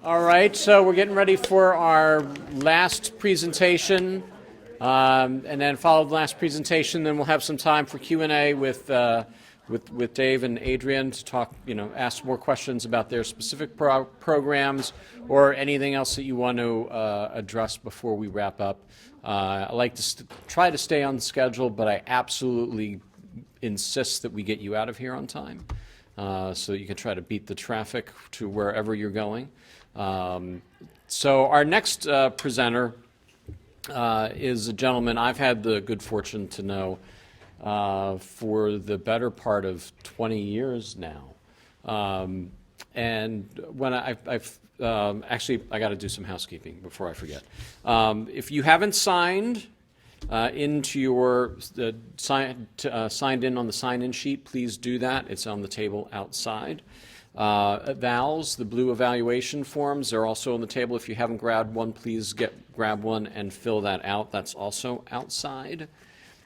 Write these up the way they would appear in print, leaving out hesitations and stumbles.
All right, so we're getting ready for our last presentation, and then follow the last presentation. Then we'll have some time for Q&A with Dave and Adrian to talk, ask more questions about their specific programs or anything else that you want to address before we wrap up. I like to try to stay on the schedule, but I absolutely insist that we get you out of here on time, so you can try to beat the traffic to wherever you're going. So our next presenter is a gentleman I've had the good fortune to know for the better part of 20 years now. And when I've actually, I got to do some housekeeping before I forget. If you haven't signed into your signed in on the sign-in sheet, please do that. It's on the table outside. Evals, the blue evaluation forms, they're also on the table. If you haven't grabbed one, please grab one and fill that out. That's also outside.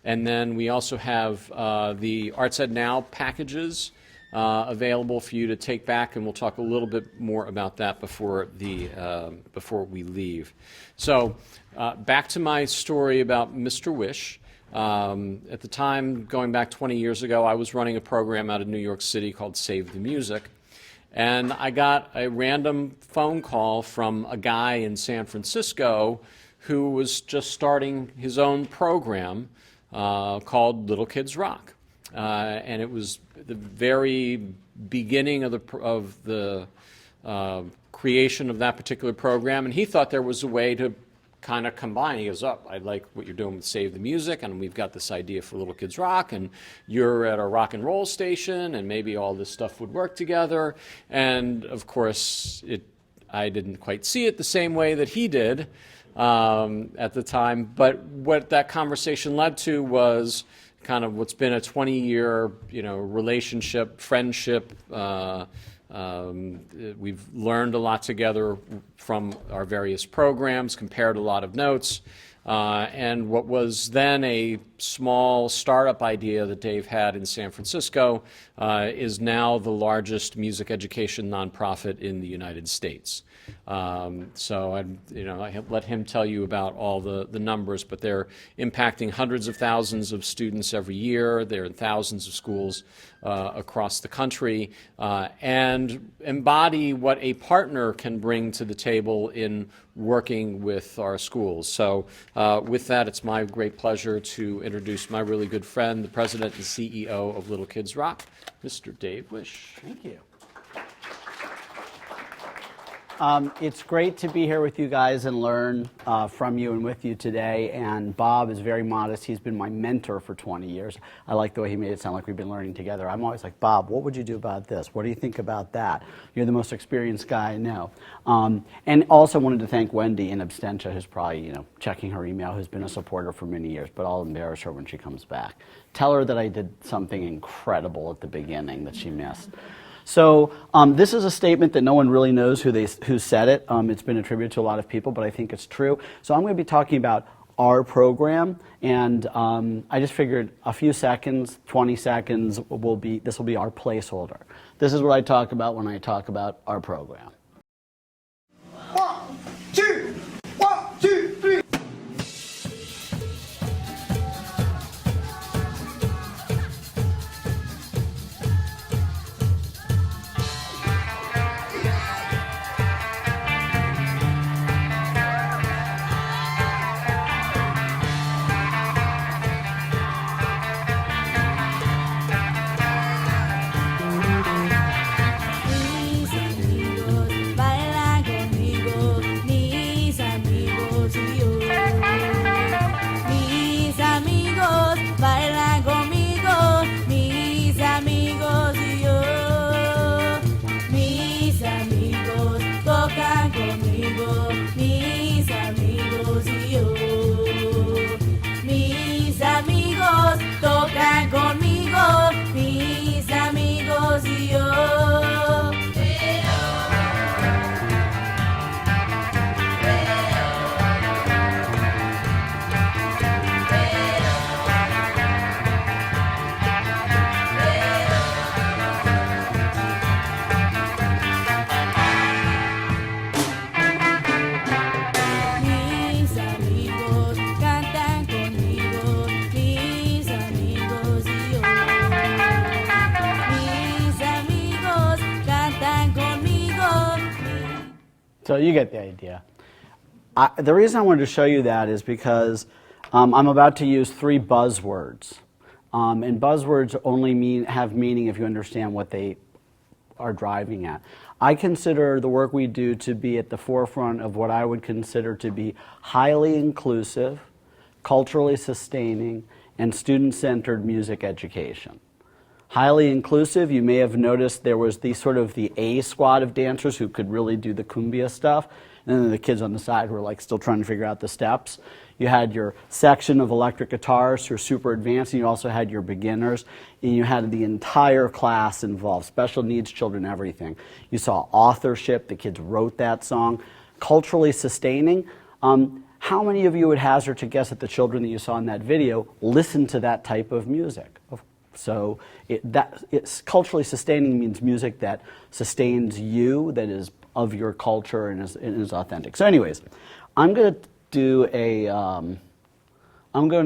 And then we also have the ArtsEd Now packages available for you to take back, and we'll talk a little bit more about that before we leave. So back to my story about Mr. Wish. At the time, going back 20 years ago, I was running a program out of New York City called Save the Music. And I got a random phone call from a guy in San Francisco who was just starting his own program called Little Kids Rock. And it was the very beginning of the creation of that particular program. And he thought there was a way to kind of combine. He goes, I like what you're doing with Save the Music, and we've got this idea for Little Kids Rock, and you're at a rock and roll station, and maybe all this stuff would work together. And of course, I didn't quite see it the same way that he did at the time. But what that conversation led to was kind of what's been a 20-year, relationship, friendship. We've learned a lot together from our various programs, compared a lot of notes, and what was then a small startup idea that Dave had in San Francisco is now the largest music education nonprofit in the United States. So I let him tell you about all the numbers, but they're impacting hundreds of thousands of students every year. They're in thousands of schools across the country, and embody what a partner can bring to the table in working with our schools. So with that, it's my great pleasure to introduce my really good friend, the president and CEO of Little Kids Rock, Mr. Dave Wish. Thank you. It's great to be here with you guys and learn from you and with you today. And Bob is very modest. He's been my mentor for 20 years. I like the way he made it sound like we've been learning together. I'm always like, Bob, what would you do about this? What do you think about that? You're the most experienced guy I know. And also wanted to thank Wendy in absentia, who's probably checking her email, who's been a supporter for many years, but I'll embarrass her when she comes back. Tell her that I did something incredible at the beginning that she missed. So this is a statement that no one really knows who said it. It's been attributed to a lot of people, but I think it's true. So I'm going to be talking about our program, and I just figured a few seconds, 20 seconds, this will be our placeholder. This is what I talk about when I talk about our program. 1, 2, 1, 2, 3. Please, So you get the idea. The reason I wanted to show you that is because I'm about to use 3 buzzwords. And buzzwords only have meaning if you understand what they are driving at. I consider the work we do to be at the forefront of what I would consider to be highly inclusive, culturally sustaining, and student-centered music education. Highly inclusive, you may have noticed there was the A squad of dancers who could really do the cumbia stuff, and then the kids on the side who were like still trying to figure out the steps. You had your section of electric guitarists who are super advanced, and you also had your beginners, and you had the entire class involved, special needs children, everything. You saw authorship, the kids wrote that song. Culturally sustaining, how many of you would hazard to guess that the children that you saw in that video listened to that type of music? So it's culturally sustaining means music that sustains you, that is of your culture and is authentic. So anyways, I'm going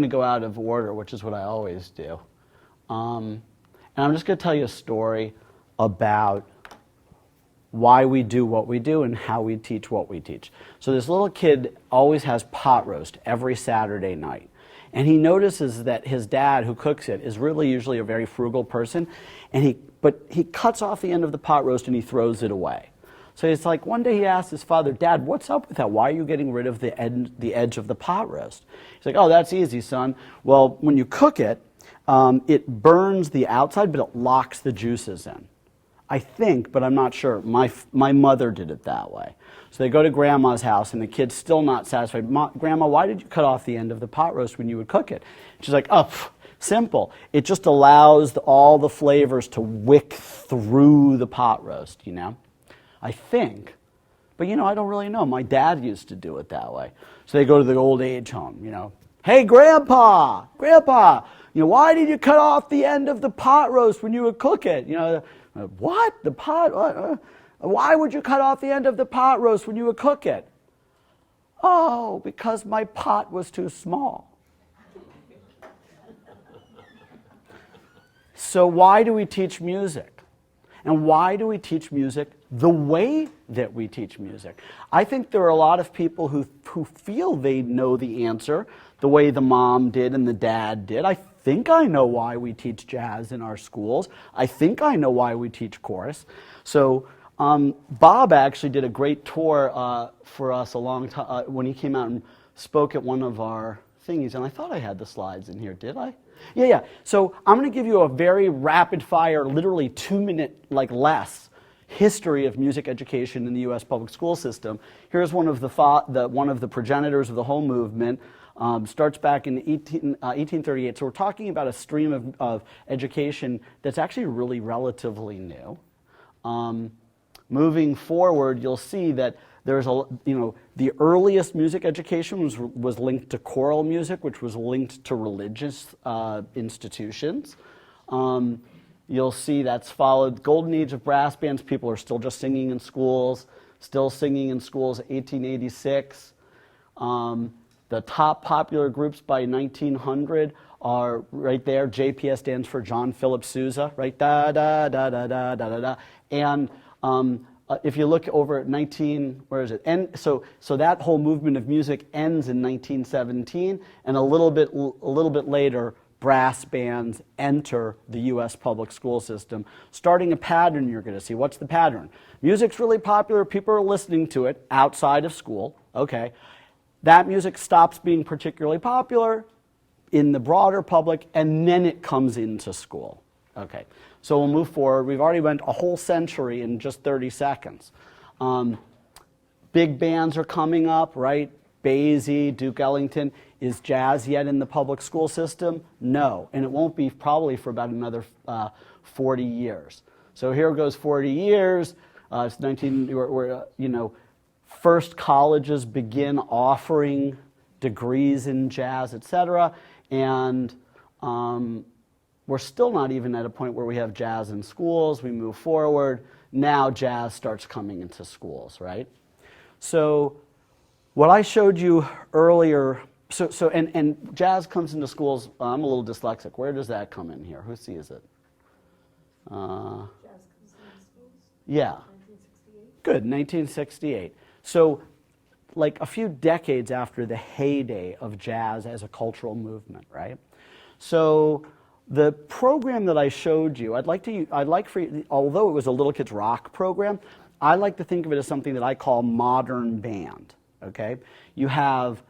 to go out of order, which is what I always do. And I'm just going to tell you a story about why we do what we do and how we teach what we teach. So this little kid always has pot roast every Saturday night. And he notices that his dad, who cooks it, is really usually a very frugal person. But he cuts off the end of the pot roast and he throws it away. So it's like one day he asked his father, "Dad, what's up with that? Why are you getting rid of the edge of the pot roast?" He's like, "Oh, that's easy, son. Well, when you cook it, it burns the outside, but it locks the juices in. I think, but I'm not sure. My mother did it that way." So they go to Grandma's house, and the kid's still not satisfied. "Grandma, why did you cut off the end of the pot roast when you would cook it?" She's like, "Oh, simple. It just allows all the flavors to wick through the pot roast, you know? I think. But, I don't really know. My dad used to do it that way." So they go to the old age home, "Hey, Grandpa, why did you cut off the end of the pot roast when you would cook it?" "What? The pot? Why would you cut off the end of the pot roast when you would cook it?" "Oh, because my pot was too small." So why do we teach music? And why do we teach music the way that we teach music? I think there are a lot of people who feel they know the answer the way the mom did and the dad did. I think I know why we teach jazz in our schools. I think I know why we teach chorus. So Bob actually did a great tour for us a long time when he came out and spoke at one of our thingies. And I thought I had the slides in here, did I? Yeah. So I'm going to give you a very rapid fire, literally 2-minute, less, history of music education in the U.S. public school system. Here's one of the progenitors of the whole movement. Starts back in 1838. So we're talking about a stream of education that's actually really relatively new. Moving forward, you'll see that there's the earliest music education was linked to choral music, which was linked to religious institutions. You'll see that's followed golden age of brass bands. People are still just singing in schools, 1886. The top popular groups by 1900 are right there. JPS stands for John Philip Sousa, right? Da da da da da da da da. And if you look over at where is it? And so that whole movement of music ends in 1917, and a little bit later, brass bands enter the U.S. public school system, starting a pattern you're going to see. What's the pattern? Music's really popular. People are listening to it outside of school. Okay. That music stops being particularly popular in the broader public, and then it comes into school. Okay. So we'll move forward. We've already went a whole century in just 30 seconds. Big bands are coming up, right? Basie, Duke Ellington. Is jazz yet in the public school system? No, and it won't be probably for about another 40 years. So here goes 40 years. It's first colleges begin offering degrees in jazz, etc. And we're still not even at a point where we have jazz in schools. We move forward. Now jazz starts coming into schools, right? So what I showed you earlier, and jazz comes into schools. I'm a little dyslexic. Where does that come in here? Who sees it? Jazz comes into schools? Yeah. 1968? Good, 1968. So like a few decades after the heyday of jazz as a cultural movement, right? So the program that I showed you, I'd like for you, although it was a Little Kids Rock program, I like to think of it as something that I call modern band, okay? You have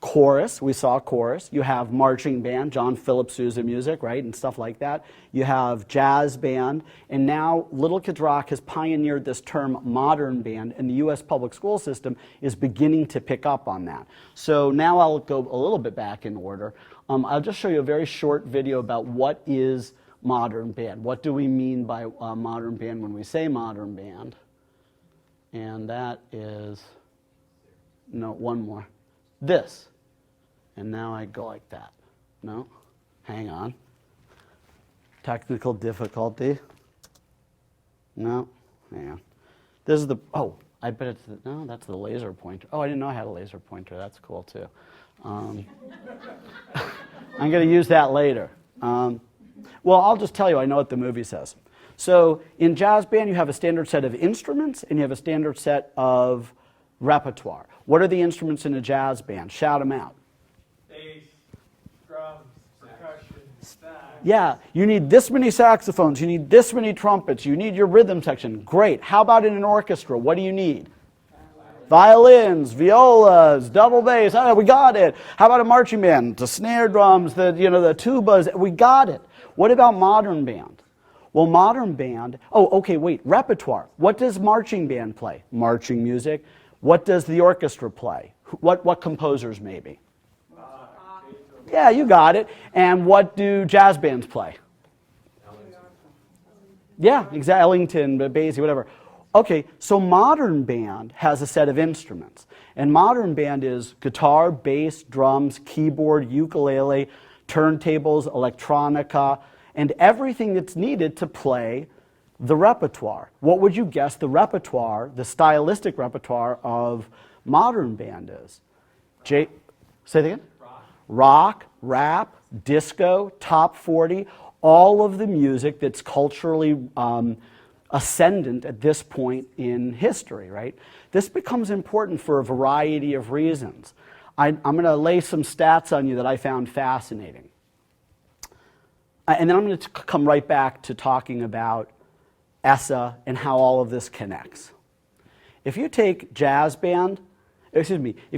chorus, we saw chorus. You have marching band, John Philip Sousa music, right, and stuff like that. You have jazz band, and now Little Kids Rock has pioneered this term modern band, and the U.S. public school system is beginning to pick up on that. So now I'll go a little bit back in order. I'll just show you a very short video about what is modern band. What do we mean by modern band when we say modern band? And that is, no, one more. This. And now I go like that. No, hang on. Technical difficulty. No, hang on. This is the, oh, I bet it's, no, that's the laser pointer. Oh, I didn't know I had a laser pointer. That's cool too. I'm going to use that later. Well, I'll just tell you, I know what the movie says. So in jazz band, you have a standard set of instruments and you have a standard set of repertoire. What are the instruments in a jazz band? Shout them out. Bass, drums, percussion, sax. Yeah, you need this many saxophones, you need this many trumpets, you need your rhythm section. Great. How about in an orchestra? What do you need? Violins, violas, double bass. Oh, we got it. How about a marching band? The snare drums, the tubas. We got it. What about modern band? Well, modern band, oh, okay, wait, repertoire. What does marching band play? Marching music. What does the orchestra play? What composers maybe? Yeah, you got it. And what do jazz bands play? Yeah, exactly. Ellington, Basie, whatever. Okay, so modern band has a set of instruments. And modern band is guitar, bass, drums, keyboard, ukulele, turntables, electronica, and everything that's needed to play the repertoire. What would you guess the repertoire, the stylistic repertoire of modern band is? Say it again? Rock, rap, disco, top 40, all of the music that's culturally ascendant at this point in history, right? This becomes important for a variety of reasons. I'm going to lay some stats on you that I found fascinating. And then I'm going to come right back to talking about ESSA and how all of this connects. If you take jazz band, if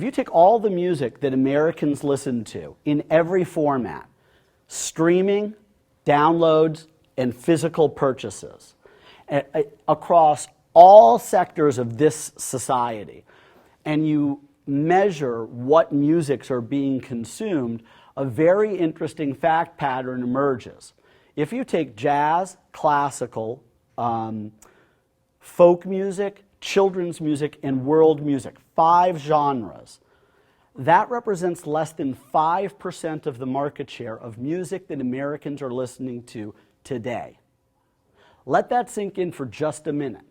you take all the music that Americans listen to in every format, streaming, downloads, and physical purchases, across all sectors of this society, and you measure what musics are being consumed, a very interesting fact pattern emerges. If you take jazz, classical, folk music, children's music, and world music, 5 genres, that represents less than 5% of the market share of music that Americans are listening to today. Let that sink in for just a minute.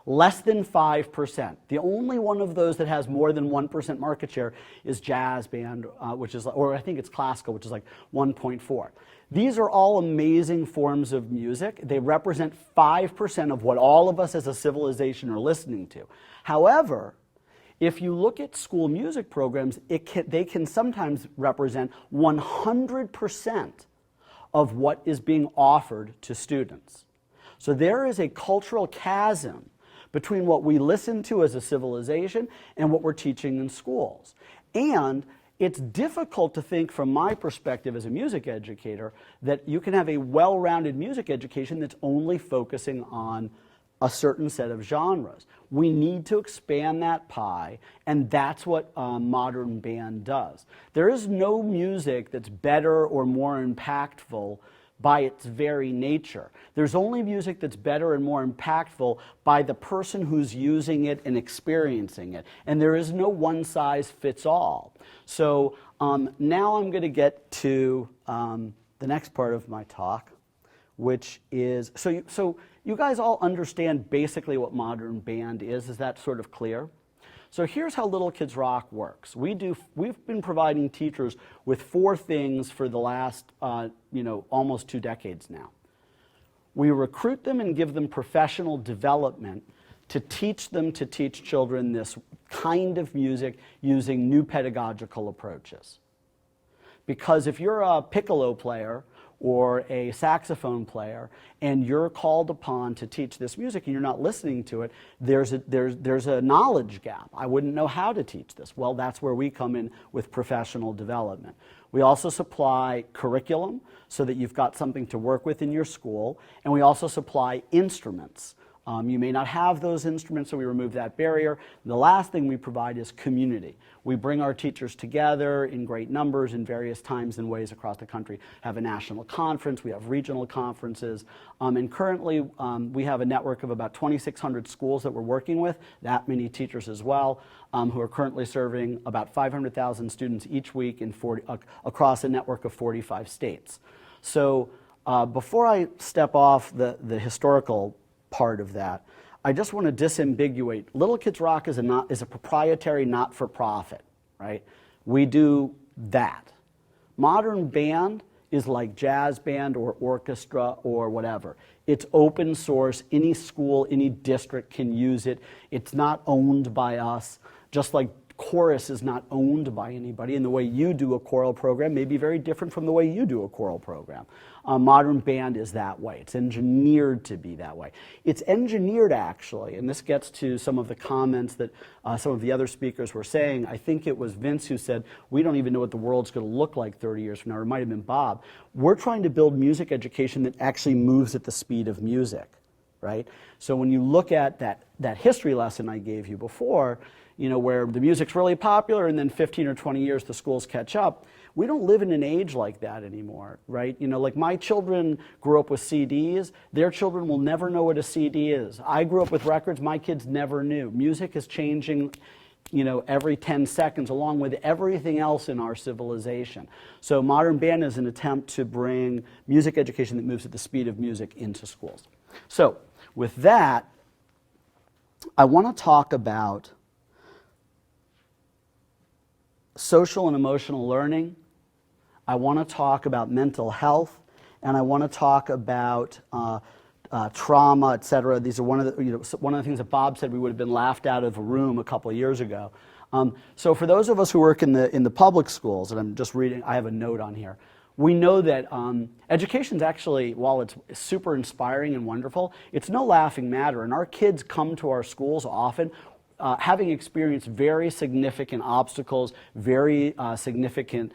Less than 5%. The only one of those that has more than 1% market share is jazz band, which is, or I think it's classical, which is like 1.4. These are all amazing forms of music. They represent 5% of what all of us as a civilization are listening to. However, if you look at school music programs, they can sometimes represent 100% of what is being offered to students. So there is a cultural chasm between what we listen to as a civilization and what we're teaching in schools. And it's difficult to think from my perspective as a music educator that you can have a well-rounded music education that's only focusing on a certain set of genres. We need to expand that pie, and that's what modern band does. There is no music that's better or more impactful by its very nature. There's only music that's better and more impactful by the person who's using it and experiencing it. And there is no one size fits all. So now I'm going to get to the next part of my talk, which is, so you guys all understand basically what modern band is. Is that sort of clear? So here's how Little Kids Rock works. We've been providing teachers with 4 things for the last, almost 2 decades now. We recruit them and give them professional development to teach them to teach children this kind of music using new pedagogical approaches. Because if you're a piccolo player or a saxophone player and you're called upon to teach this music and you're not listening to it, there's a knowledge gap. I wouldn't know how to teach this. Well, that's where we come in with professional development. We also supply curriculum so that you've got something to work with in your school, and we also supply instruments. You may not have those instruments, so we remove that barrier. The last thing we provide is community. We bring our teachers together in great numbers in various times and ways across the country. Have a national conference, we have regional conferences, and currently we have a network of about 2,600 schools that we're working with, that many teachers as well, who are currently serving about 500,000 students each week in across a network of 45 states. So before I step off the historical part of that, I just want to disambiguate. Little Kids Rock is a proprietary not-for-profit, right? We do that. Modern Band is like jazz band or orchestra or whatever. It's open source. Any school, any district can use it. It's not owned by us, just like chorus is not owned by anybody, and the way you do a choral program may be very different from the way you do a choral program. Modern Band is that way. It's engineered to be that way. It's engineered, actually, and this gets to some of the comments that some of the other speakers were saying. I think it was Vince who said, we don't even know what the world's going to look like 30 years from now, or it might have been Bob. We're trying to build music education that actually moves at the speed of music, right? So when you look at that history lesson I gave you before, you know, where the music's really popular and then 15 or 20 years the schools catch up. We don't live in an age like that anymore, right? You know, like my children grew up with CDs. Their children will never know what a CD is. I grew up with records. My kids never knew. Music is changing, you know, every 10 seconds along with everything else in our civilization. So Modern Band is an attempt to bring music education that moves at the speed of music into schools. So with that, I want to talk about social and emotional learning. I want to talk about mental health, and I want to talk about trauma, etc. These are one of the things that Bob said we would have been laughed out of a room a couple of years ago. So for those of us who work in the public schools, and I'm just reading, I have a note on here. We know that education is actually, while it's super inspiring and wonderful, it's no laughing matter, and our kids come to our schools often having experienced very significant obstacles, very significant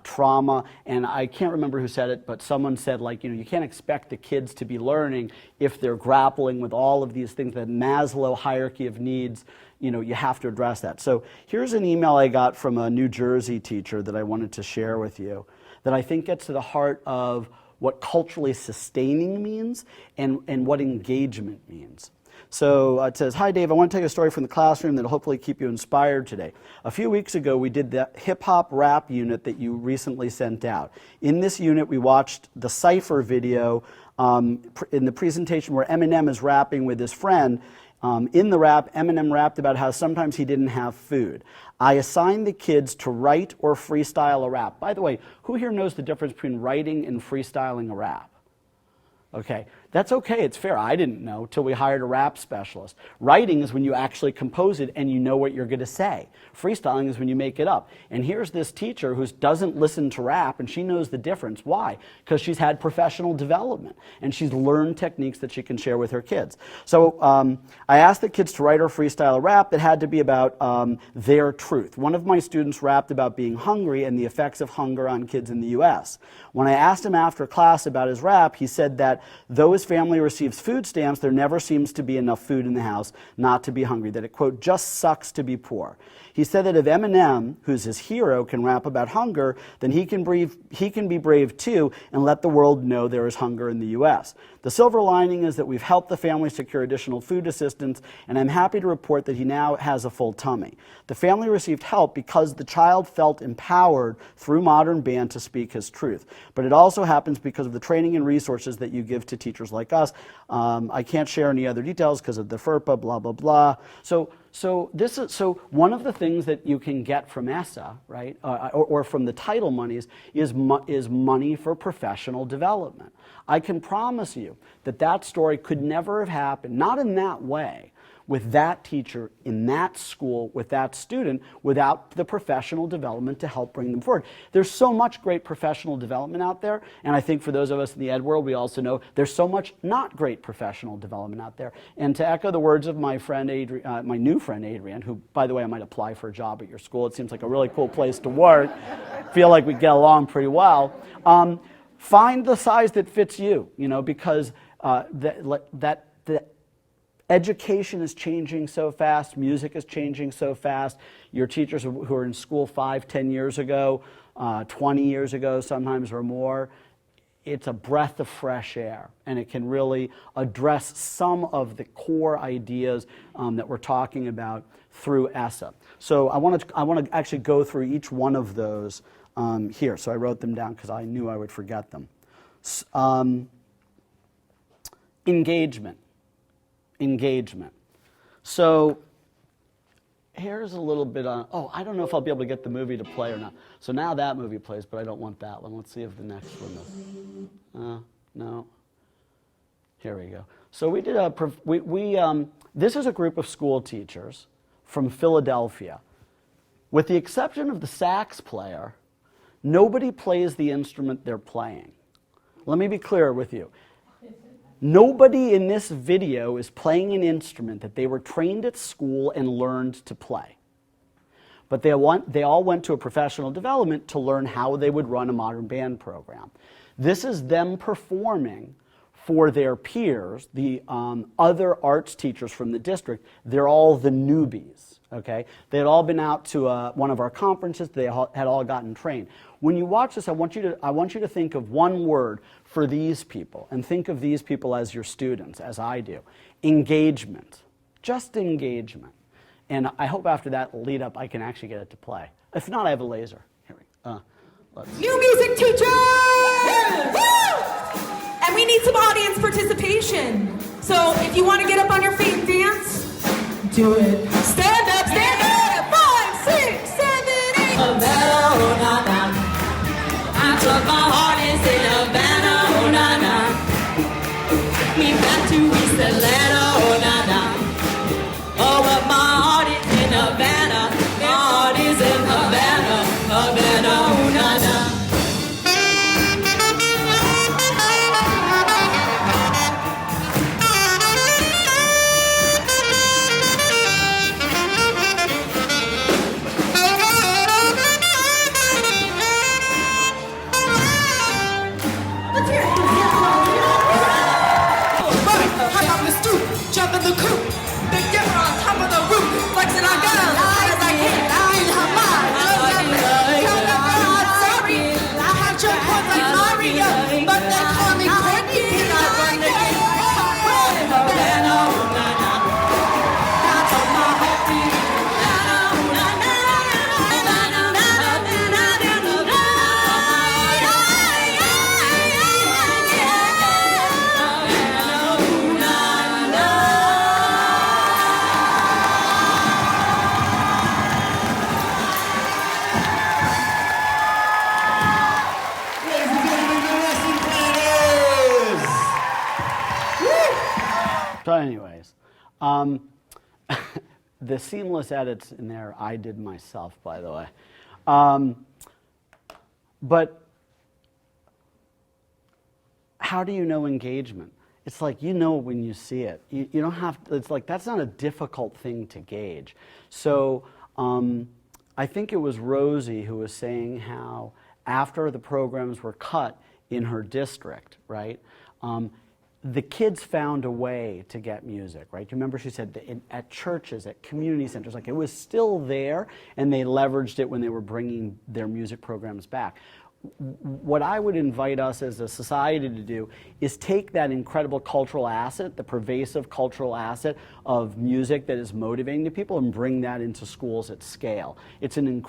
trauma, and I can't remember who said it, but someone said, like, you know, you can't expect the kids to be learning if they're grappling with all of these things, the Maslow hierarchy of needs. You know, you have to address that. So here's an email I got from a New Jersey teacher that I wanted to share with you that I think gets to the heart of what culturally sustaining means and what engagement means. So it says, "Hi Dave, I want to tell you a story from the classroom that will hopefully keep you inspired today. A few weeks ago we did the hip-hop rap unit that you recently sent out. In this unit we watched the Cypher video in the presentation where Eminem is rapping with his friend. In the rap, Eminem rapped about how sometimes he didn't have food. I assigned the kids to write or freestyle a rap." By the way, who here knows the difference between writing and freestyling a rap? Okay, that's okay, it's fair. I didn't know till we hired a rap specialist. Writing is when you actually compose it and you know what you're going to say. Freestyling is when you make it up. And here's this teacher who doesn't listen to rap, and she knows the difference. Why? Because she's had professional development, and she's learned techniques that she can share with her kids. So I asked the kids to write or freestyle a rap that had to be about their truth. One of my students rapped about being hungry and the effects of hunger on kids in the U.S. When I asked him after class about his rap, he said that though his family receives food stamps, there never seems to be enough food in the house not to be hungry, that it, quote, just sucks to be poor. He said that if Eminem, who's his hero, can rap about hunger, then he can be brave too and let the world know there is hunger in the U.S. The silver lining is that we've helped the family secure additional food assistance, and I'm happy to report that he now has a full tummy. The family received help because the child felt empowered through Modern Band to speak his truth. But it also happens because of the training and resources that you give to teachers like us. I can't share any other details because of the FERPA, blah, blah, blah. So one of the things that you can get from ESSA, right, or from the title monies is money for professional development. I can promise you that that story could never have happened, not in that way, with that teacher in that school with that student without the professional development to help bring them forward. There's so much great professional development out there, and I think for those of us in the ed world, we also know there's so much not great professional development out there. And to echo the words of my friend my new friend Adrian, who, by the way, I might apply for a job at your school. It seems like a really cool place to work. Feel like we get along pretty well. Find the size that fits you, because the education is changing so fast, music is changing so fast. Your teachers who were in school 5, 10 years ago, 20 years ago sometimes or more, it's a breath of fresh air, and it can really address some of the core ideas that we're talking about through ESSA. So I want to actually go through each one of those here. So I wrote them down because I knew I would forget them. Engagement. So here's a little bit on, I don't know if I'll be able to get the movie to play or not. So now that movie plays, but I don't want that one. Let's see if the next one does. No. Here we go. So we did this is a group of school teachers from Philadelphia. With the exception of the sax player, nobody plays the instrument they're playing. Let me be clear with you. Nobody in this video is playing an instrument that they were trained at school and learned to play. But they all went to a professional development to learn how they would run a modern band program. This is them performing for their peers, the other arts teachers from the district. They're all the newbies, okay? They had all been out to one of our conferences. They had all gotten trained. When you watch this, I want you to think of one word for these people, and think of these people as your students, as I do. Engagement. Just engagement. And I hope after that lead up, I can actually get it to play. If not, I have a laser. Here we go. New music teacher! Woo! And we need some audience participation. So if you want to get up on your feet and dance, do it. Stand up, stand up. 5, 6, 7, 8. Havana, oh na na. I took my heart and said Havana, oh na na. We got to East Atlanta, oh na na. Oh, but my heart is in Havana. My heart is in Havana, Havana, oh na na. Jump in the coop, then get her on top of the roof, flexing our gun as high as I can. I ain't her mind. Tell the girl I'm sorry. I had your points like Mario, but they call me Courtney. I run the game. Havana, oh na na. I told my whole team. Havana, oh na na. Havana, Havana, Havana. So anyways, the seamless edits in there, I did myself, by the way. But how do you know engagement? It's like, when you see it. You don't have to, it's like, that's not a difficult thing to gauge. So I think it was Rosie who was saying how after the programs were cut in her district, right? The kids found a way to get music, right? You remember she said that at churches, at community centers, like it was still there, and they leveraged it when they were bringing their music programs back. What I would invite us as a society to do is take that incredible cultural asset, the pervasive cultural asset of music that is motivating to people, and bring that into schools at scale. It's an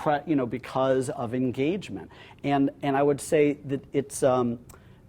because of engagement. And I would say that it's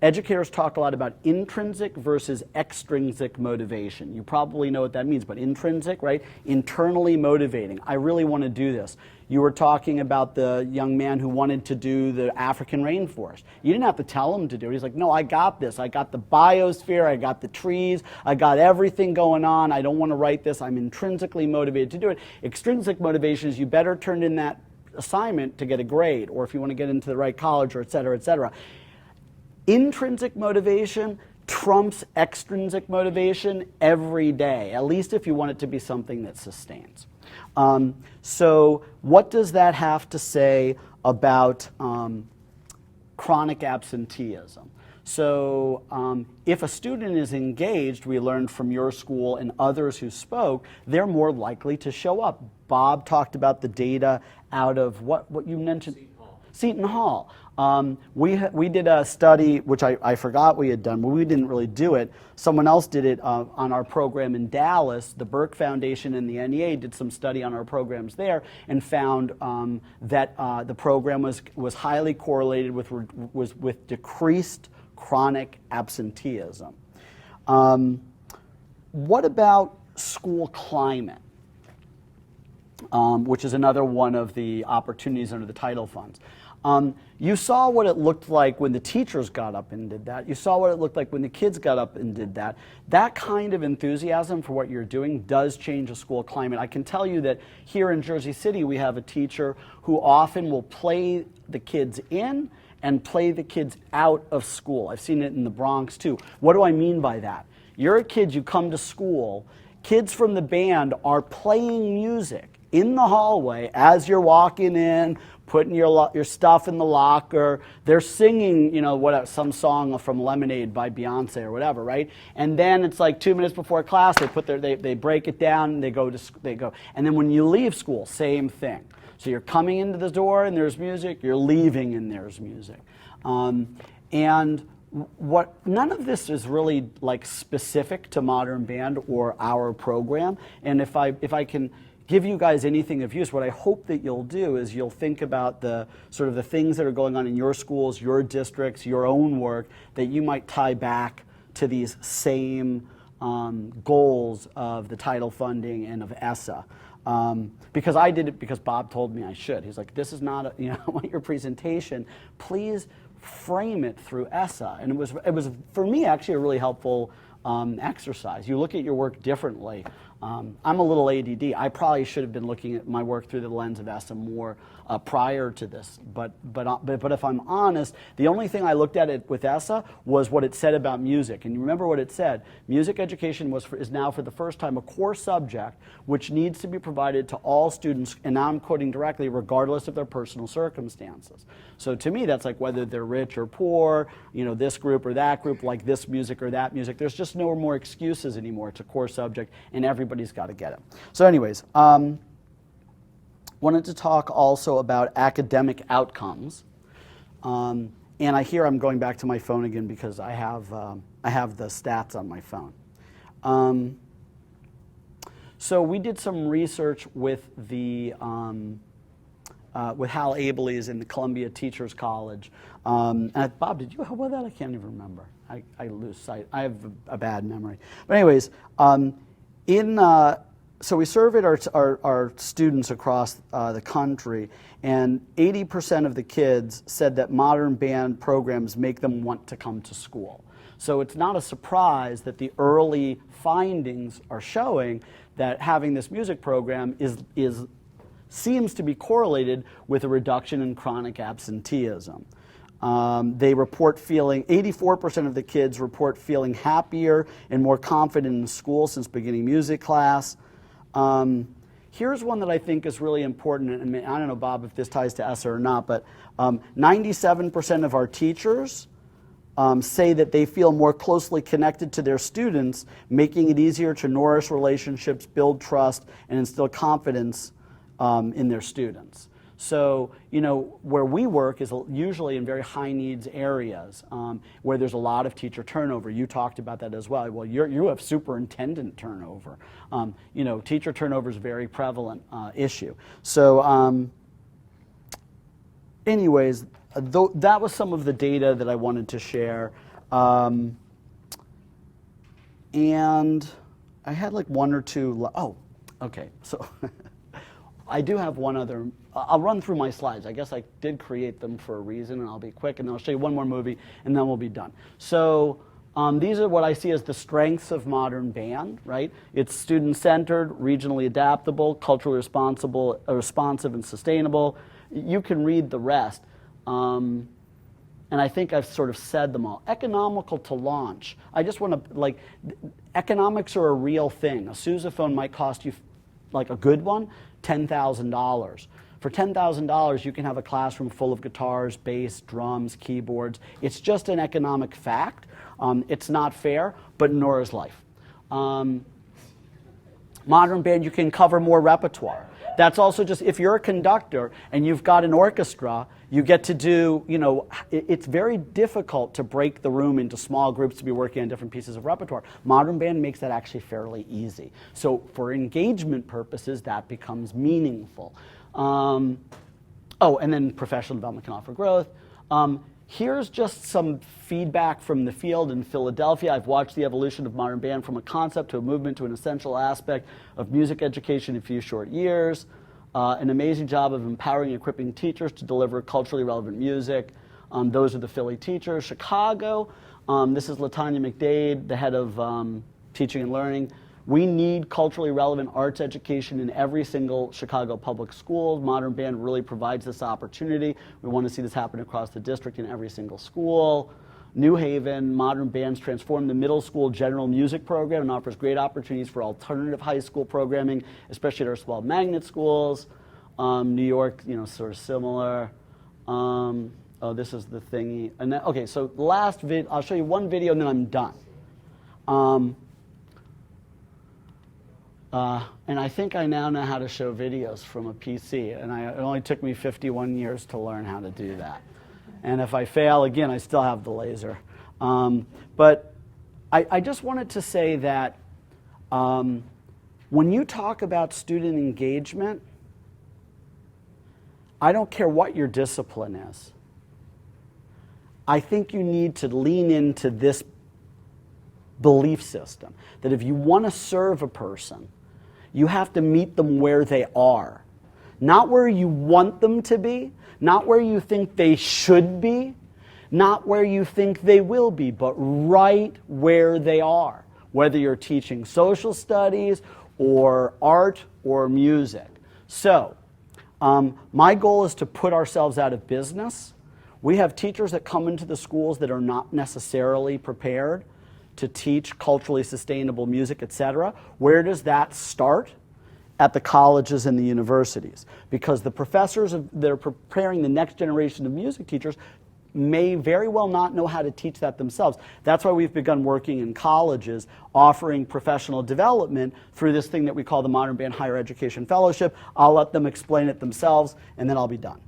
educators talk a lot about intrinsic versus extrinsic motivation. You probably know what that means, but intrinsic, right? Internally motivating. I really want to do this. You were talking about the young man who wanted to do the African rainforest. You didn't have to tell him to do it. He's like, no, I got this. I got the biosphere. I got the trees. I got everything going on. I don't want to write this. I'm intrinsically motivated to do it. Extrinsic motivation is you better turn in that assignment to get a grade, or if you want to get into the right college, or et cetera, et cetera. Intrinsic motivation trumps extrinsic motivation every day, at least if you want it to be something that sustains. So what does that have to say about chronic absenteeism? So if a student is engaged, we learned from your school and others who spoke, they're more likely to show up. Bob talked about the data out of what you mentioned? Seton Hall. We did a study, which I forgot we had done, but we didn't really do it. Someone else did it on our program in Dallas. The Burke Foundation and the NEA did some study on our programs there and found that the program was highly correlated with decreased chronic absenteeism. What about school climate? Which is another one of the opportunities under the title funds. You saw what it looked like when the teachers got up and did that. You saw what it looked like when the kids got up and did that. That kind of enthusiasm for what you're doing does change a school climate. I can tell you that here in Jersey City we have a teacher who often will play the kids in and play the kids out of school. I've seen it in the Bronx too. What do I mean by that? You're a kid, you come to school, kids from the band are playing music in the hallway as you're walking in, putting your stuff in the locker. They're singing, you know, some song from Lemonade by Beyonce or whatever, right? And then it's like 2 minutes before class, they break it down, and they go. And then when you leave school, same thing. So you're coming into the door and there's music, you're leaving and there's music. And none of this is really like specific to Modern Band or our program. And if I can give you guys anything of use, what I hope that you'll do is you'll think about the sort of the things that are going on in your schools, your districts, your own work, that you might tie back to these same goals of the title funding and of ESSA. Because I did it because Bob told me I should. He's like, this is not, I want your presentation. Please frame it through ESSA. And it was for me actually a really helpful exercise. You look at your work differently. I'm a little ADD. I probably should have been looking at my work through the lens of ESSA more prior to this. But if I'm honest, the only thing I looked at it with ESSA was what it said about music. And you remember what it said? Music education is now for the first time a core subject which needs to be provided to all students, and now I'm quoting directly, regardless of their personal circumstances. So to me, that's like whether they're rich or poor, this group or that group, like this music or that music. There's just no more excuses anymore. It's a core subject, and everybody's got to get it. So anyways, wanted to talk also about academic outcomes. And I'm going back to my phone again because I have the stats on my phone. So we did some research with with Hal Abeleys in the Columbia Teachers College. And Bob, did you help with that? I can't even remember. I lose sight. I have a bad memory. But anyways, so we surveyed our students across the country, and 80% of the kids said that Modern Band programs make them want to come to school. So it's not a surprise that the early findings are showing that having this music program seems to be correlated with a reduction in chronic absenteeism. They report 84% of the kids report feeling happier and more confident in school since beginning music class. Here's one that I think is really important, and I don't know, Bob, if this ties to ESSA or not, but 97% of our teachers say that they feel more closely connected to their students, making it easier to nourish relationships, build trust, and instill confidence in their students. So, where we work is usually in very high needs areas where there's a lot of teacher turnover. You talked about that as well. Well, you have superintendent turnover. Teacher turnover is a very prevalent issue. So, anyways, that was some of the data that I wanted to share. And I had like one or two, oh, okay, so I do have one other, I'll run through my slides. I guess I did create them for a reason, and I'll be quick, and then I'll show you one more movie, and then we'll be done. So these are what I see as the strengths of modern band, right? It's student-centered, regionally adaptable, culturally responsive and sustainable. You can read the rest. And I think I've sort of said them all. Economical to launch. I just want to, like, economics are a real thing. A sousaphone might cost you, like a good one, $10,000. For $10,000, you can have a classroom full of guitars, bass, drums, keyboards. It's just an economic fact. It's not fair, but nor is life. Modern band, you can cover more repertoire. That's also just, if you're a conductor and you've got an orchestra, you get to do, you know, it's very difficult to break the room into small groups to be working on different pieces of repertoire. Modern band makes that actually fairly easy. So for engagement purposes, that becomes meaningful. Oh, and then professional development can offer growth. Here's just some feedback from the field in Philadelphia. I've watched the evolution of modern band from a concept to a movement to an essential aspect of music education in a few short years. An amazing job of empowering and equipping teachers to deliver culturally relevant music. Those are the Philly teachers. Chicago, this is LaTanya McDade, the head of teaching and learning. We need culturally relevant arts education in every single Chicago public school. Modern band really provides this opportunity. We want to see this happen across the district in every single school. New Haven, modern bands transform the middle school general music program and offers great opportunities for alternative high school programming, especially at our small magnet schools. New York, you know, sort of similar. Oh, this is the thingy. And then, okay, so last vid, I'll show you one video and then I'm done. And I think I now know how to show videos from a PC, and it only took me 51 years to learn how to do that. And if I fail again, I still have the laser. But I just wanted to say that when you talk about student engagement, I don't care what your discipline is. I think you need to lean into this belief system, that if you want to serve a person, you have to meet them where they are. Not where you want them to be, not where you think they should be, not where you think they will be, but right where they are, whether you're teaching social studies or art or music. So, my goal is to put ourselves out of business. We have teachers that come into the schools that are not necessarily prepared to teach culturally sustainable music, etc. Where does that start? At the colleges and the universities. Because the professors that are preparing the next generation of music teachers may very well not know how to teach that themselves. That's why we've begun working in colleges, offering professional development through this thing that we call the Modern Band Higher Education Fellowship. I'll let them explain it themselves, and then I'll be done.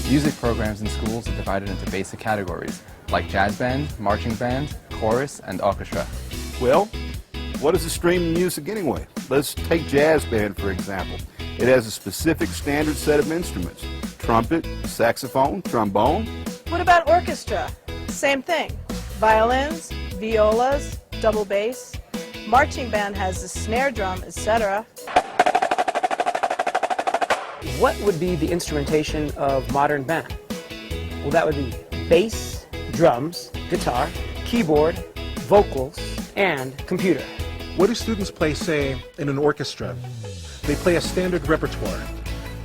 Music programs in schools are divided into basic categories, like jazz band, marching band, chorus, and orchestra. Well, what is a stream of music anyway? Let's take jazz band, for example. It has a specific standard set of instruments: trumpet, saxophone, trombone. What about orchestra? Same thing. Violins, violas, double bass. Marching band has the snare drum, etc. What would be the instrumentation of modern band? Well, that would be bass, drums, guitar, keyboard, vocals, and computer. What do students play, say, in an orchestra? They play a standard repertoire,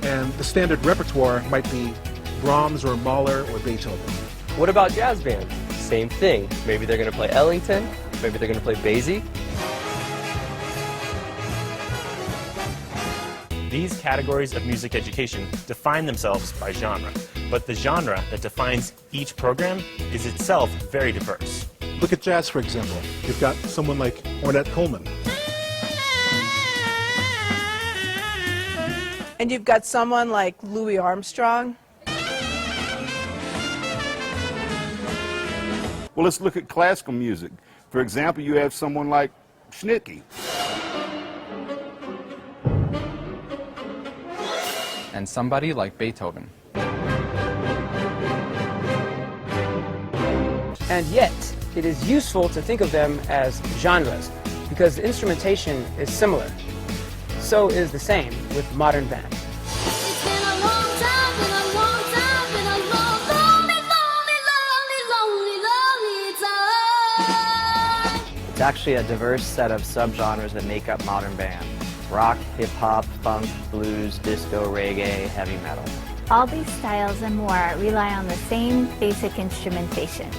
and the standard repertoire might be Brahms or Mahler or Beethoven. What about jazz band? Same thing. Maybe they're going to play Ellington, maybe they're going to play Basie. These categories of music education define themselves by genre, but the genre that defines each program is itself very diverse. Look at jazz, for example. You've got someone like Ornette Coleman. And you've got someone like Louis Armstrong. Well, let's look at classical music. For example, you have someone like Schnittke. And somebody like Beethoven. And yet, it is useful to think of them as genres because the instrumentation is similar. So is the same with modern band. It's been a long time, been a long time, been a long, lonely, lonely, lonely, lonely, lonely time. It's actually a diverse set of subgenres that make up modern band. Rock, hip-hop, funk, blues, disco, reggae, heavy metal. All these styles and more rely on the same basic instrumentation: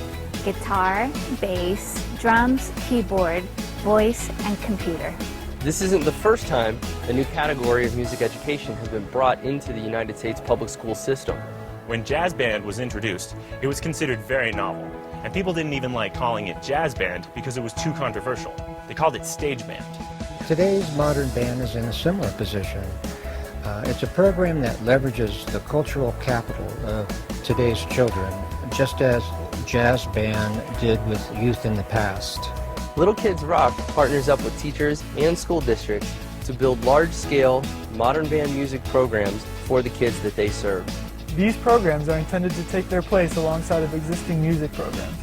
guitar, bass, drums, keyboard, voice, and computer. This isn't the first time a new category of music education has been brought into the United States public school system. When jazz band was introduced, it was considered very novel, and people didn't even like calling it jazz band because it was too controversial. They called it stage band. Today's modern band is in a similar position. It's a program that leverages the cultural capital of today's children, just as jazz band did with youth in the past. Little Kids Rock partners up with teachers and school districts to build large-scale modern band music programs for the kids that they serve. These programs are intended to take their place alongside of existing music programs.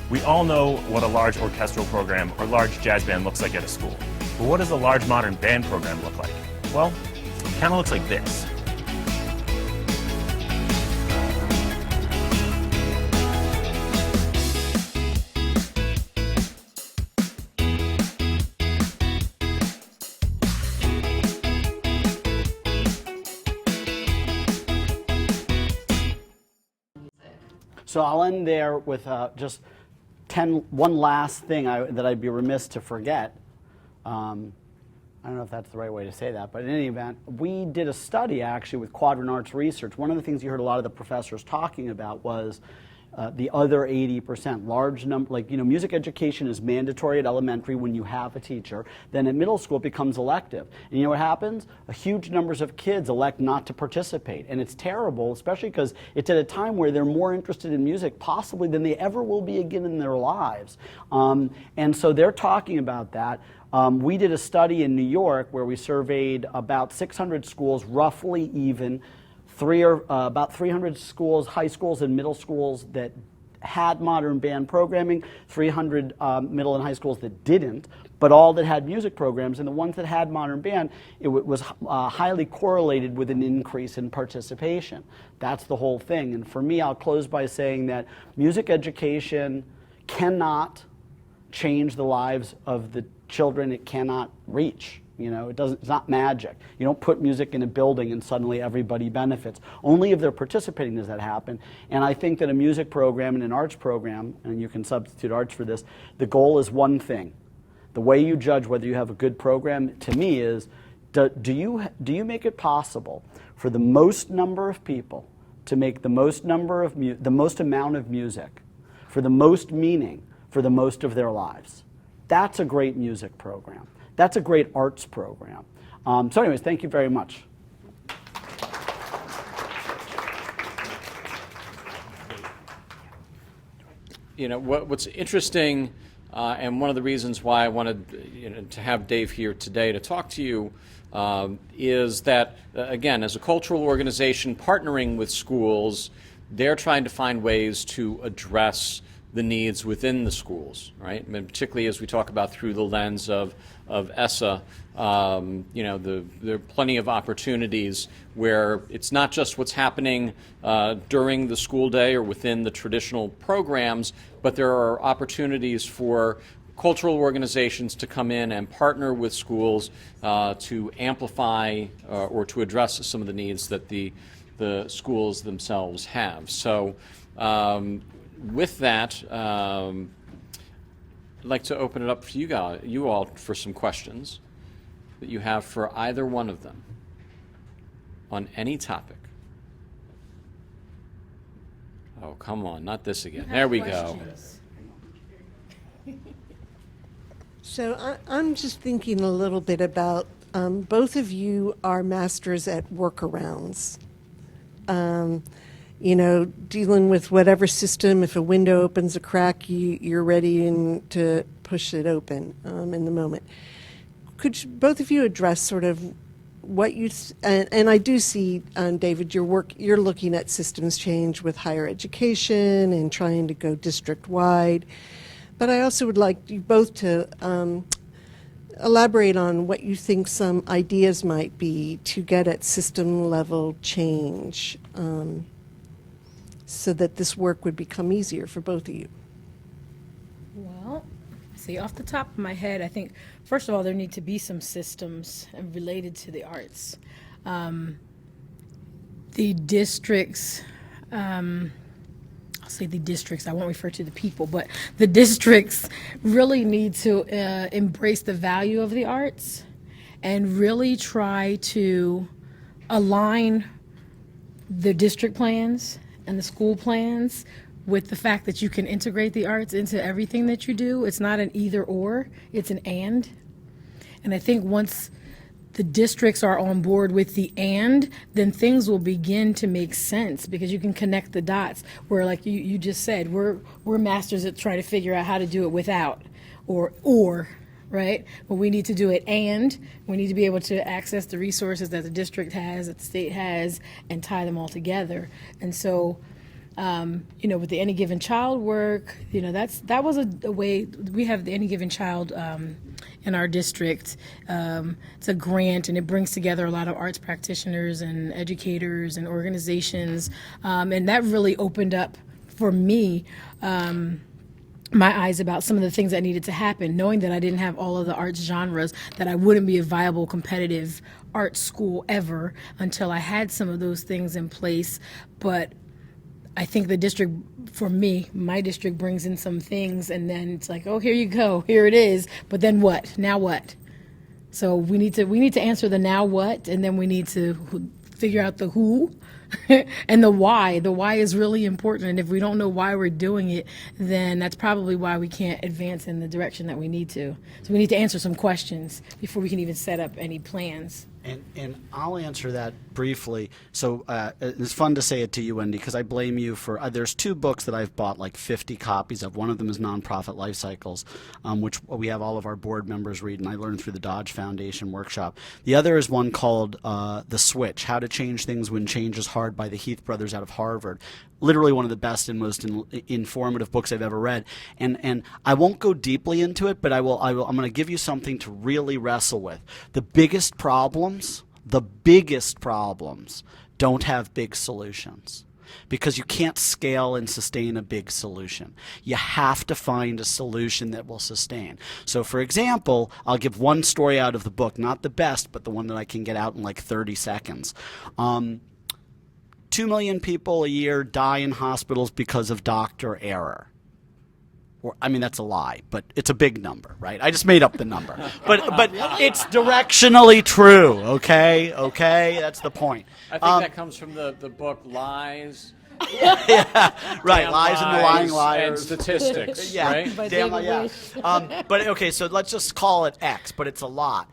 We all know what a large orchestral program or large jazz band looks like at a school. But what does a large modern band program look like? Well, it kind of looks like this. So I'll end there with just one last thing that I'd be remiss to forget. I don't know if that's the right way to say that, but in any event, we did a study actually with Quadrant Arts Research. One of the things you heard a lot of the professors talking about was the other 80%, large number, like, you know, music education is mandatory at elementary when you have a teacher. Then at middle school it becomes elective. And you know what happens? A huge numbers of kids elect not to participate. And it's terrible, especially because it's at a time where they're more interested in music possibly than they ever will be again in their lives. And so they're talking about that. We did a study in New York where we surveyed about 600 schools, roughly even, about 300 schools, high schools and middle schools that had modern band programming, 300 middle and high schools that didn't, but all that had music programs. And the ones that had modern band, it was highly correlated with an increase in participation. That's the whole thing. And for me, I'll close by saying that music education cannot change the lives of the children it cannot reach. You know, it's not magic. You don't put music in a building and suddenly everybody benefits. Only if they're participating does that happen. And I think that a music program and an arts program, and you can substitute arts for this, the goal is one thing. The way you judge whether you have a good program, to me, is do you make it possible for the most number of people to make the most amount of music for the most meaning for the most of their lives? That's a great music program. That's a great arts program. So anyways, thank you very much. You know, what's interesting, and one of the reasons why I wanted to have Dave here today to talk to you is that, again, as a cultural organization partnering with schools, they're trying to find ways to address the needs within the schools, right? And particularly as we talk about through the lens of ESSA, you know, there are plenty of opportunities where it's not just what's happening during the school day or within the traditional programs, but there are opportunities for cultural organizations to come in and partner with schools to amplify or to address some of the needs that the schools themselves have. So with that, I'd like to open it up for you all for some questions that you have for either one of them on any topic. Oh, come on, not this again. There we go. So I'm just thinking a little bit about, both of you are masters at workarounds. You know, dealing with whatever system, if a window opens a crack, you're ready to push it open in the moment. Could both of you address sort of what you and I do see, David, your work. You're looking at systems change with higher education and trying to go district wide. But I also would like you both to elaborate on what you think some ideas might be to get at system level change, so that this work would become easier for both of you. Well, see, off the top of my head, I think, first of all, there need to be some systems related to the arts. The districts, I'll say the districts, I won't refer to the people, but the districts really need to embrace the value of the arts and really try to align the district plans and the school plans with the fact that you can integrate the arts into everything that you do. It's not an either or, it's an and. And I think once the districts are on board with the and, then things will begin to make sense because you can connect the dots where, like you just said, we're masters at trying to figure out how to do it without or, right? But we need to do it and we need to be able to access the resources that the district has, that the state has, and tie them all together. And so, with the Any Given Child work, that was a way. We have the Any Given Child in our district. It's a grant, and it brings together a lot of arts practitioners and educators and organizations, and that really opened up for me my eyes about some of the things that needed to happen, knowing that I didn't have all of the arts genres, that I wouldn't be a viable competitive art school ever until I had some of those things in place. But I think the district, for me, my district brings in some things, and then it's like, oh, here you go, here it is. But then what? Now what? So we need to answer the now what, and then we need to figure out the who and the why. The why is really important, and if we don't know why we're doing it, then that's probably why we can't advance in the direction that we need to. So we need to answer some questions before we can even set up any plans. And I'll answer that briefly. So it's fun to say it to you, Wendy, because I blame you for there's two books that I've bought like 50 copies of. One of them is Nonprofit Life Cycles, which we have all of our board members read, and I learned through the Dodge Foundation workshop. The other is one called The Switch, How to Change Things When Change is Hard by the Heath brothers out of Harvard. Literally one of the best and most informative books I've ever read. And I won't go deeply into it, but I'm going to give you something to really wrestle with. The biggest problems don't have big solutions, because you can't scale and sustain a big solution. You have to find a solution that will sustain. So for example, I'll give one story out of the book, not the best, but the one that I can get out in like 30 seconds. 2 million people a year die in hospitals because of doctor error. That's a lie, but it's a big number, right? I just made up the number. But it's directionally true, okay? Okay, that's the point. I think that comes from the book Lies. Yeah, right. Lies and the Lying Liars. And Statistics, yeah, right? Damn, yeah. But okay, so let's just call it X, but it's a lot.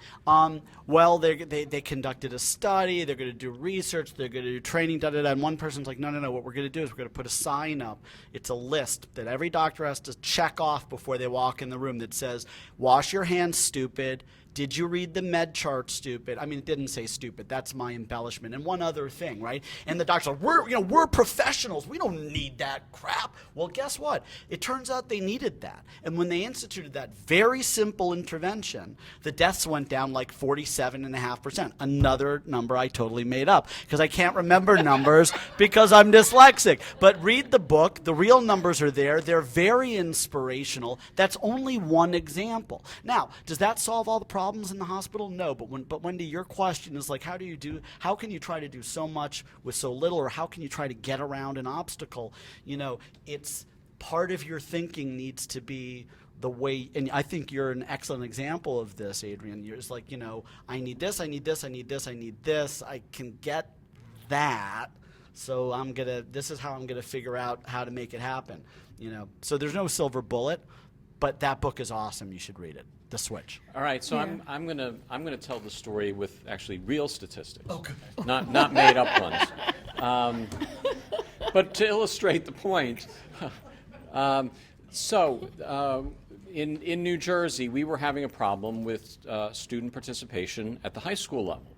Well, they conducted a study, they're going to do research, they're going to do training, and one person's like, no, what we're going to do is we're going to put a sign up. It's a list that every doctor has to check off before they walk in the room that says, wash your hands, stupid. Did you read the med chart, stupid? It didn't say stupid. That's my embellishment. And one other thing, right? And the doctor's like, we're professionals. We don't need that crap. Well, guess what? It turns out they needed that. And when they instituted that very simple intervention, the deaths went down like 47.5%. Another number I totally made up because I can't remember numbers because I'm dyslexic. But read the book. The real numbers are there. They're very inspirational. That's only one example. Now, does that solve all the problems in the hospital? No, but Wendy, your question is like, how can you try to do so much with so little, or how can you try to get around an obstacle? It's part of your thinking needs to be the way, and I think you're an excellent example of this, Adrian. You're just like, I need this, I need this, I need this, I need this. I can get that, so this is how I'm gonna figure out how to make it happen. So there's no silver bullet, but that book is awesome. You should read it. The Switch. All right, so yeah. I'm gonna tell the story with actually real statistics, not made up ones. But to illustrate the point, in New Jersey, we were having a problem with student participation at the high school level.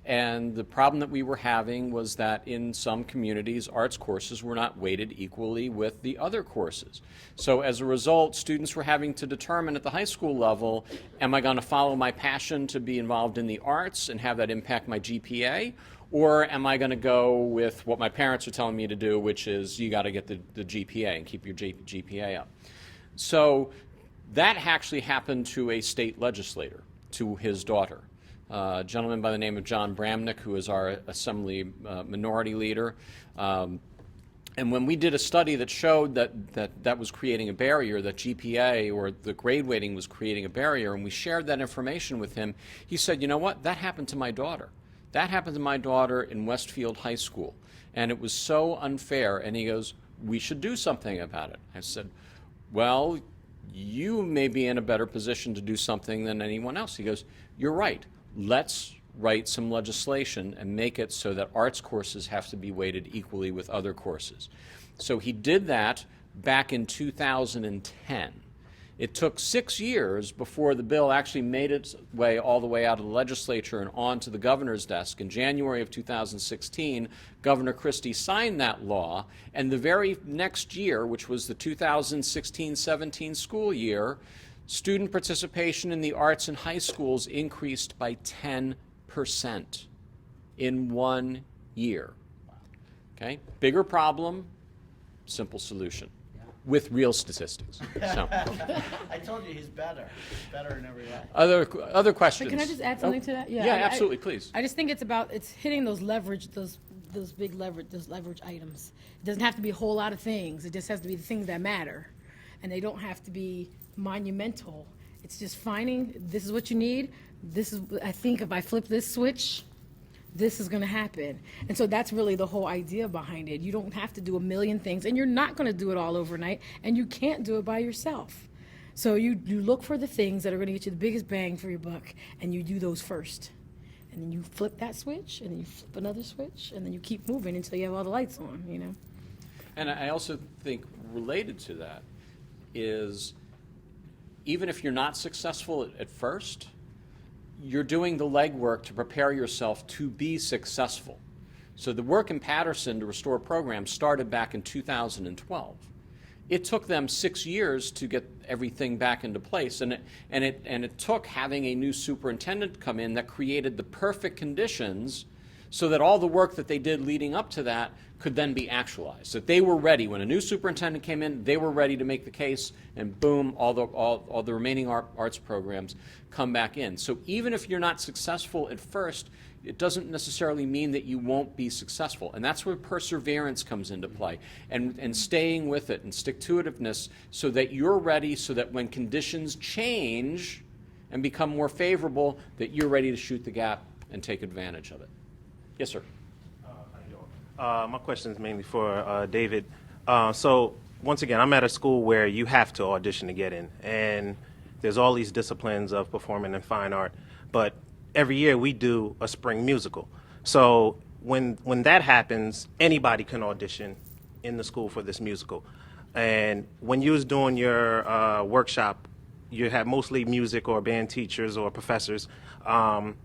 And the problem that we were having was that in some communities, arts courses were not weighted equally with the other courses. So as a result, students were having to determine at the high school level, am I going to follow my passion to be involved in the arts and have that impact my GPA? Or am I going to go with what my parents are telling me to do, which is you got to get the GPA and keep your GPA up? So that actually happened to a state legislator, to his daughter. A gentleman by the name of John Bramnick, who is our Assembly Minority Leader. And when we did a study that showed that was creating a barrier, that GPA or the grade weighting was creating a barrier, and we shared that information with him, he said, you know what, that happened to my daughter. That happened to my daughter in Westfield High School, and it was so unfair. And he goes, we should do something about it. I said, well, you may be in a better position to do something than anyone else. He goes, you're right. Let's write some legislation and make it so that arts courses have to be weighted equally with other courses. So he did that back in 2010. It took 6 years before the bill actually made its way all the way out of the legislature and onto the governor's desk. In January of 2016, Governor Christie signed that law, and the very next year, which was the 2016-17 school year, student participation in the arts in high schools increased by 10% in 1 year. Okay? Bigger problem, simple solution. With real statistics. So. I told you he's better. He's better in every way. Other questions? But can I just add something to that? Yeah, absolutely, please. I just think it's hitting those leverage, those big leverage items. It doesn't have to be a whole lot of things. It just has to be the things that matter, and they don't have to be monumental. It's just finding this is what you need. This is, I think, if I flip this switch, this is going to happen. And so that's really the whole idea behind it. You don't have to do a million things, and you're not going to do it all overnight, and you can't do it by yourself. So you look for the things that are going to get you the biggest bang for your buck, and you do those first. And then you flip that switch, and then you flip another switch, and then you keep moving until you have all the lights on, you know. And I also think related to that is even if you're not successful at first, you're doing the legwork to prepare yourself to be successful. So the work in Patterson to restore programs started back in 2012. It took them 6 years to get everything back into place, and it took having a new superintendent come in that created the perfect conditions so that all the work that they did leading up to that could then be actualized. That they were ready. When a new superintendent came in, they were ready to make the case, and boom, all the remaining arts programs come back in. So even if you're not successful at first, it doesn't necessarily mean that you won't be successful. And that's where perseverance comes into play, and staying with it, and stick-to-itiveness, so that you're ready, so that when conditions change and become more favorable, that you're ready to shoot the gap and take advantage of it. Yes, sir. My question is mainly for David. So once again, I'm at a school where you have to audition to get in, and there's all these disciplines of performing and fine art, but every year we do a spring musical. So when that happens, anybody can audition in the school for this musical. And when you was doing your workshop, you had mostly music or band teachers or professors, and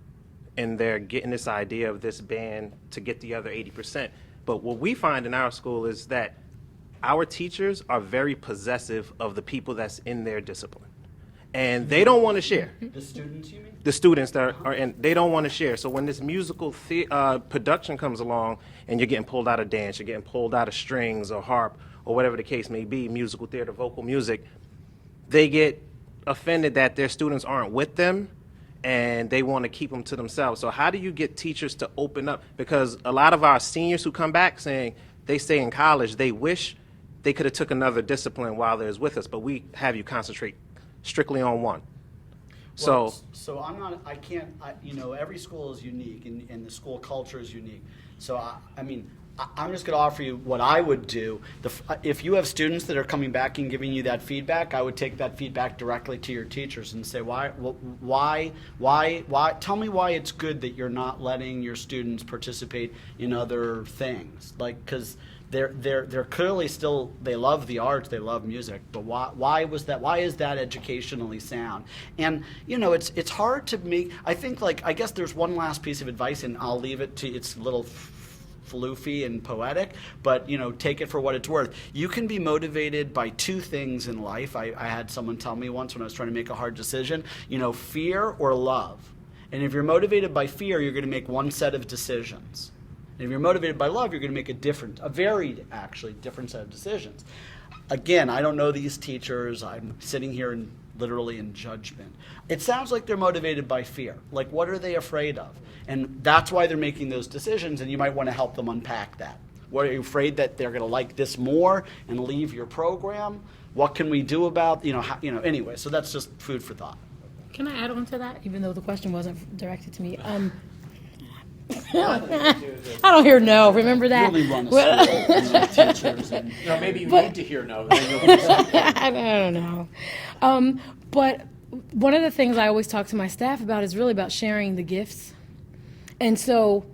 they're getting this idea of this band to get the other 80%. But what we find in our school is that our teachers are very possessive of the people that's in their discipline. And they don't want to share. The students, you mean? The students that are in, they don't want to share. So when this musical production comes along and you're getting pulled out of dance, you're getting pulled out of strings or harp or whatever the case may be, musical theater, vocal music, they get offended that their students aren't with them, and they want to keep them to themselves. So how do you get teachers to open up? Because a lot of our seniors who come back saying they stay in college, they wish they could have took another discipline while they're with us, but we have you concentrate strictly on one. So I'm not, I can't, you know, every school is unique, and the school culture is unique. So, I'm just going to offer you what I would do. If you have students that are coming back and giving you that feedback, I would take that feedback directly to your teachers and say, why, tell me why it's good that you're not letting your students participate in other things. Like, because they're clearly still, they love the arts, they love music, but why is that educationally sound? And it's hard to make. I think, I guess there's one last piece of advice, and I'll leave it to, it's a little floofy and poetic, but take it for what it's worth. You can be motivated by two things in life. I had someone tell me once when I was trying to make a hard decision, fear or love. And if you're motivated by fear, you're going to make one set of decisions. And if you're motivated by love, you're going to make a varied, actually, different set of decisions. Again, I don't know these teachers. I'm sitting here literally in judgment. It sounds like they're motivated by fear. Like, what are they afraid of? And that's why they're making those decisions, and you might want to help them unpack that. What, are you afraid that they're going to like this more and leave your program? What can we do about, anyway, so that's just food for thought. Can I add on to that, even though the question wasn't directed to me? I don't hear no. Remember that? You only run a school, teachers. And, maybe you need to hear no. Then you'll I don't know. But one of the things I always talk to my staff about is really about sharing the gifts. And so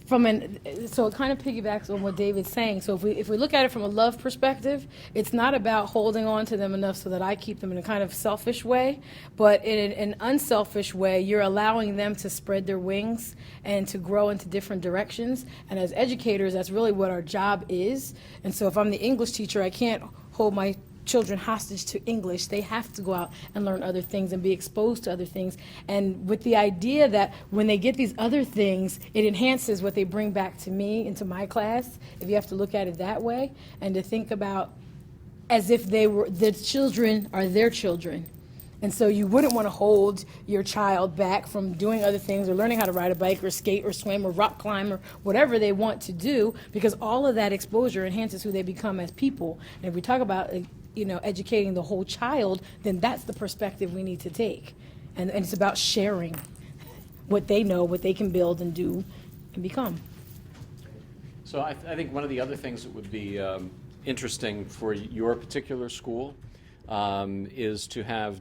so it kind of piggybacks on what David's saying. So if we look at it from a love perspective, it's not about holding on to them enough so that I keep them in a kind of selfish way, but in an unselfish way, you're allowing them to spread their wings and to grow into different directions. And as educators, that's really what our job is. And so if I'm the English teacher, I can't hold my children hostage to English. They have to go out and learn other things and be exposed to other things. And with the idea that when they get these other things, it enhances what they bring back to me, into my class, if you have to look at it that way, and to think about as if the children are their children. And so you wouldn't want to hold your child back from doing other things or learning how to ride a bike or skate or swim or rock climb or whatever they want to do, because all of that exposure enhances who they become as people. And if we talk about educating the whole child, then that's the perspective we need to take. And it's about sharing what they know, what they can build and do and become. So I think one of the other things that would be interesting for your particular school is to have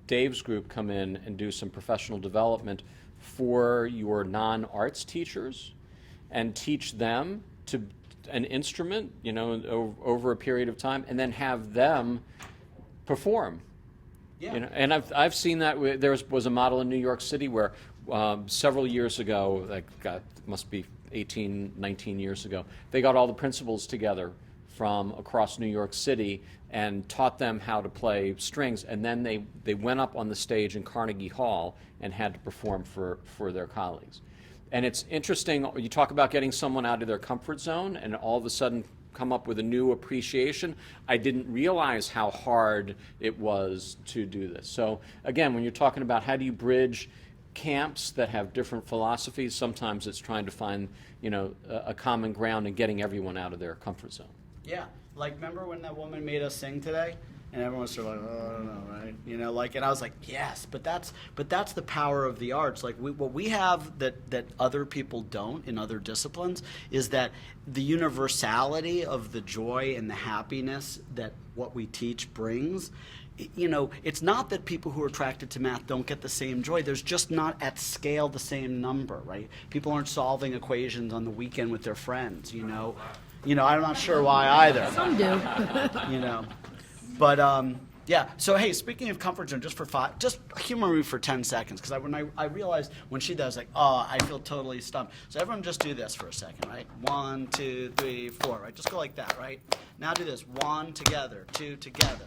Dave's group come in and do some professional development for your non-arts teachers and teach them to an instrument, over a period of time, and then have them perform. Yeah. And I've seen that. There was a model in New York City where several years ago, must be 18, 19 years ago, they got all the principals together from across New York City and taught them how to play strings, and then they went up on the stage in Carnegie Hall and had to perform for their colleagues. And it's interesting, you talk about getting someone out of their comfort zone and all of a sudden come up with a new appreciation. I didn't realize how hard it was to do this. So again, when you're talking about how do you bridge camps that have different philosophies, sometimes it's trying to find a common ground and getting everyone out of their comfort zone. Yeah, remember when that woman made us sing today? And everyone was sort of like, oh, I don't know, right? And I was like, yes, but that's the power of the arts. What we have that other people don't in other disciplines is that the universality of the joy and the happiness that what we teach brings. It's not that people who are attracted to math don't get the same joy. There's just not at scale the same number, right? People aren't solving equations on the weekend with their friends, I'm not sure why either. Some do. But yeah. So hey, speaking of comfort zone, just humor me for 10 seconds, because when I realized when she does, I feel totally stumped. So everyone just do this for a second, right? 1, 2, 3, 4, right? Just go like that, right? Now do this. 1 together, 2 together,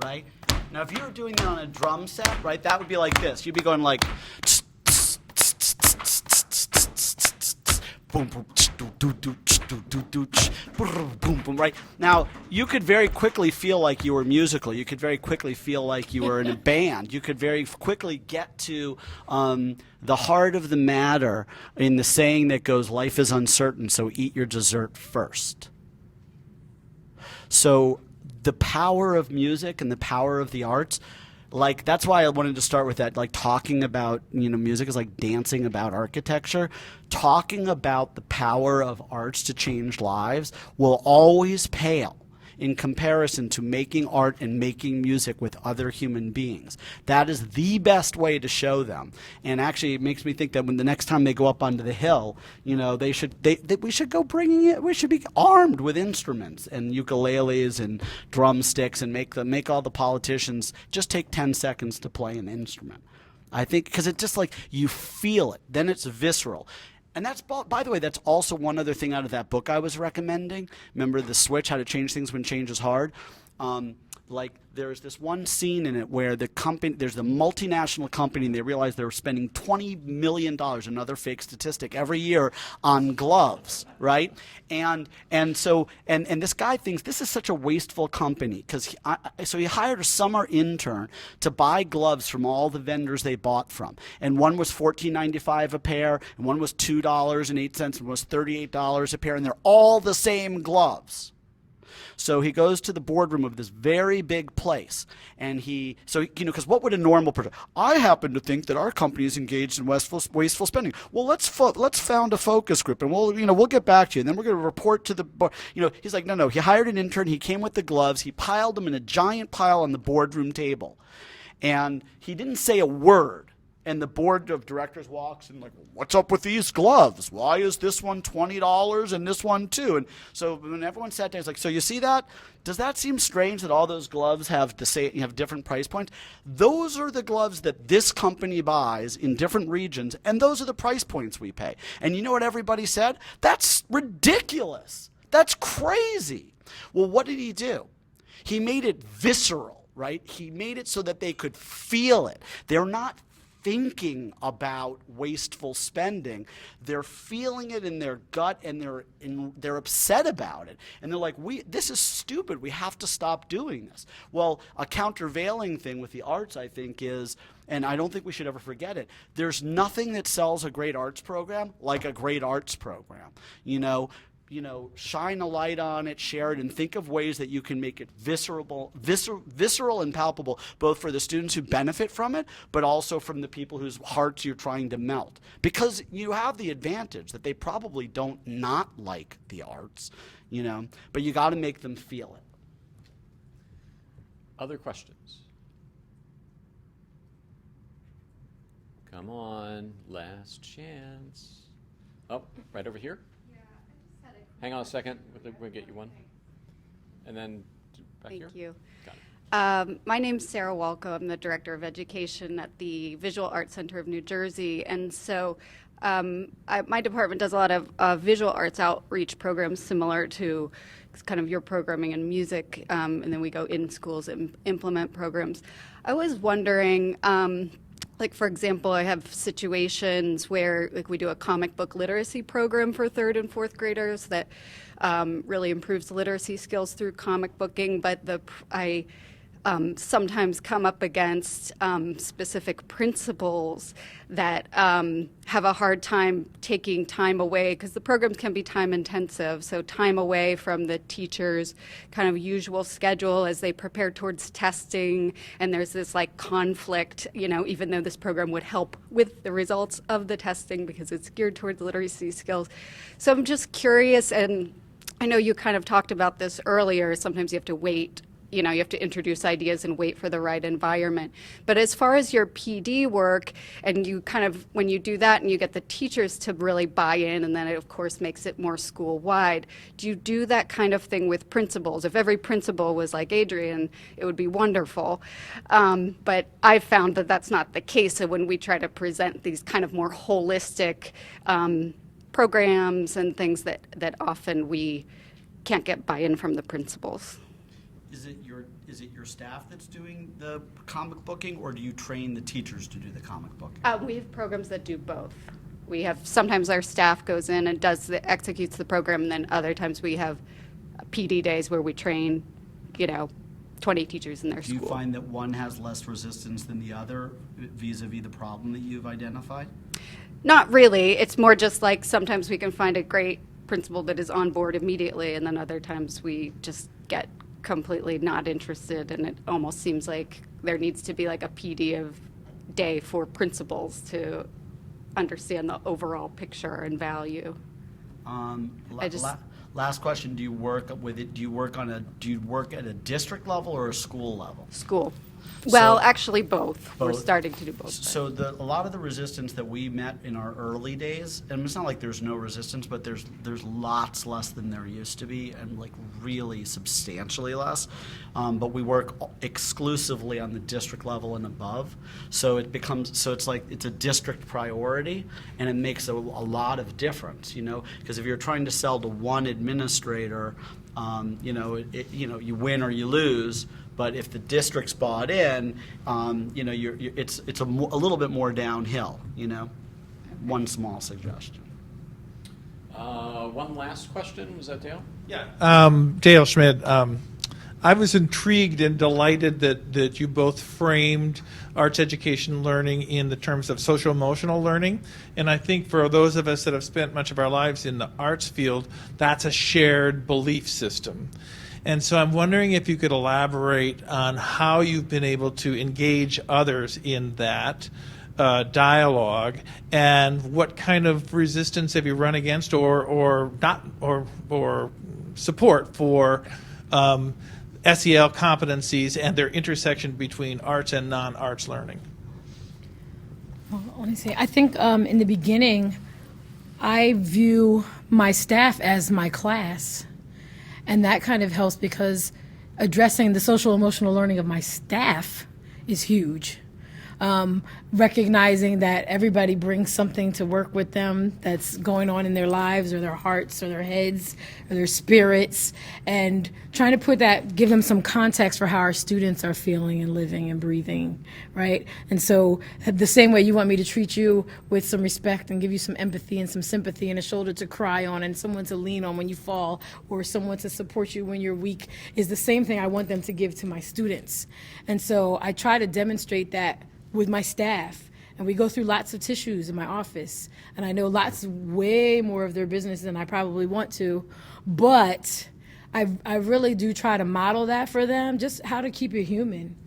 right? Now if you were doing that on a drum set, right, that would be like this. You'd be going like boom boom do do boom boom, right? Now you could very quickly feel like you were musical. You could very quickly feel like you were in a band. You could very quickly get to the heart of the matter in the saying that goes, life is uncertain, so eat your dessert first. So the power of music and the power of the arts, that's why I wanted to start with that, talking about, music is like dancing about architecture. Talking about the power of arts to change lives will always pale in comparison to making art and making music with other human beings. That is the best way to show them. And actually, it makes me think that when the next time they go up onto the hill, you know, we should go bringing it. We should be armed with instruments and ukuleles and drumsticks and make all the politicians just take 10 seconds to play an instrument. I think because it just like you feel it, then it's visceral. And that's, by the way, that's also one other thing out of that book I was recommending. Remember The Switch, How to Change Things When Change is Hard? Like there's this one scene in it where there's the multinational company, and they realized they were spending $20 million, another fake statistic, every year on gloves, right? And this guy thinks this is such a wasteful company, so he hired a summer intern to buy gloves from all the vendors they bought from. And one was $14.95 a pair, and one was $2.08, and one was $38 a pair, and they're all the same gloves. So he goes to the boardroom of this very big place, and because what would a normal person? I happen to think that our company is engaged in wasteful spending. Well, let's found a focus group, and we'll get back to you, and then we're going to report to the board. He's like, no. He hired an intern. He came with the gloves. He piled them in a giant pile on the boardroom table, and he didn't say a word. And the board of directors walks and like, what's up with these gloves? Why is this one $20 and this one too? And so when everyone sat down, it's like, so you see that? Does that seem strange that all those gloves have different price points? Those are the gloves that this company buys in different regions, and those are the price points we pay. And you know what everybody said? That's ridiculous. That's crazy. Well, what did he do? He made it visceral, right? He made it so that they could feel it. They're not thinking about wasteful spending. They're feeling it in their gut, and they're upset about it. And they're like, this is stupid. We have to stop doing this. Well, a countervailing thing with the arts, I think, is, and I don't think we should ever forget it, there's nothing that sells a great arts program like a great arts program. Shine a light on it, share it, and think of ways that you can make it visceral and palpable, both for the students who benefit from it, but also from the people whose hearts you're trying to melt. Because you have the advantage that they probably don't not like the arts, but you got to make them feel it. Other questions? Come on, last chance. Oh, right over here. Hang on a second. We'll get you one. And then back here. Thank you. Got it. My name's Sarah Walco. I'm the Director of Education at the Visual Arts Center of New Jersey. And so my department does a lot of visual arts outreach programs similar to kind of your programming in music. And then we go in schools and implement programs. I was wondering, like, for example, I have situations where, like, we do a comic book literacy program for 3rd and 4th graders that really improves literacy skills through comic booking, but I sometimes come up against specific principals that have a hard time taking time away, because the programs can be time intensive, so time away from the teacher's kind of usual schedule as they prepare towards testing, and there's this like conflict, even though this program would help with the results of the testing because it's geared towards literacy skills. So I'm just curious, and I know you kind of talked about this earlier, sometimes you have to wait. You have to introduce ideas and wait for the right environment. But as far as your PD work, and you kind of, when you do that and you get the teachers to really buy in, and then it of course makes it more school-wide, do you do that kind of thing with principals? If every principal was like Adrian, it would be wonderful. But I've found that that's not the case. So when we try to present these kind of more holistic programs and things that often we can't get buy-in from the principals. Is it your staff that's doing the comic booking, or do you train the teachers to do the comic booking? We have programs that do both. We have, sometimes our staff goes in and executes the program, and then other times we have PD days where we train, 20 teachers in their school. Do you find that one has less resistance than the other vis-a-vis the problem that you've identified? Not really. It's more just like sometimes we can find a great principal that is on board immediately, and then other times we just get completely not interested, and it almost seems like there needs to be like a PD of day for principals to understand the overall picture and value. Last question: do you work with it? Do you work at a district level or a school level? School. Well, So- actually both. We're Both. starting to do both. So a lot of the resistance that we met in our early days, and it's not like there's no resistance, but there's lots less than there used to be, and like really substantially less. But we work exclusively on the district level and above, so it's like it's a district priority, and it makes a lot of difference, because if you're trying to sell to one administrator, you win or you lose. But if the district's bought in, it's a little bit more downhill. One small suggestion. One last question. Was that Dale? Yeah. Dale Schmidt. I was intrigued and delighted that you both framed arts education learning in the terms of social emotional learning. And I think for those of us that have spent much of our lives in the arts field, that's a shared belief system. And so I'm wondering if you could elaborate on how you've been able to engage others in that dialogue, and what kind of resistance have you run against, or support for SEL competencies and their intersection between arts and non-arts learning. Well, let me say, I think in the beginning, I view my staff as my class. And that kind of helps because addressing the social emotional learning of my staff is huge. Recognizing that everybody brings something to work with them that's going on in their lives or their hearts or their heads or their spirits, and trying to give them some context for how our students are feeling and living and breathing, right? And so the same way you want me to treat you with some respect and give you some empathy and some sympathy and a shoulder to cry on and someone to lean on when you fall or someone to support you when you're weak is the same thing I want them to give to my students. And so I try to demonstrate that with my staff, and we go through lots of tissues in my office, and I know way more of their business than I probably want to, but I really do try to model that for them, just how to keep it human.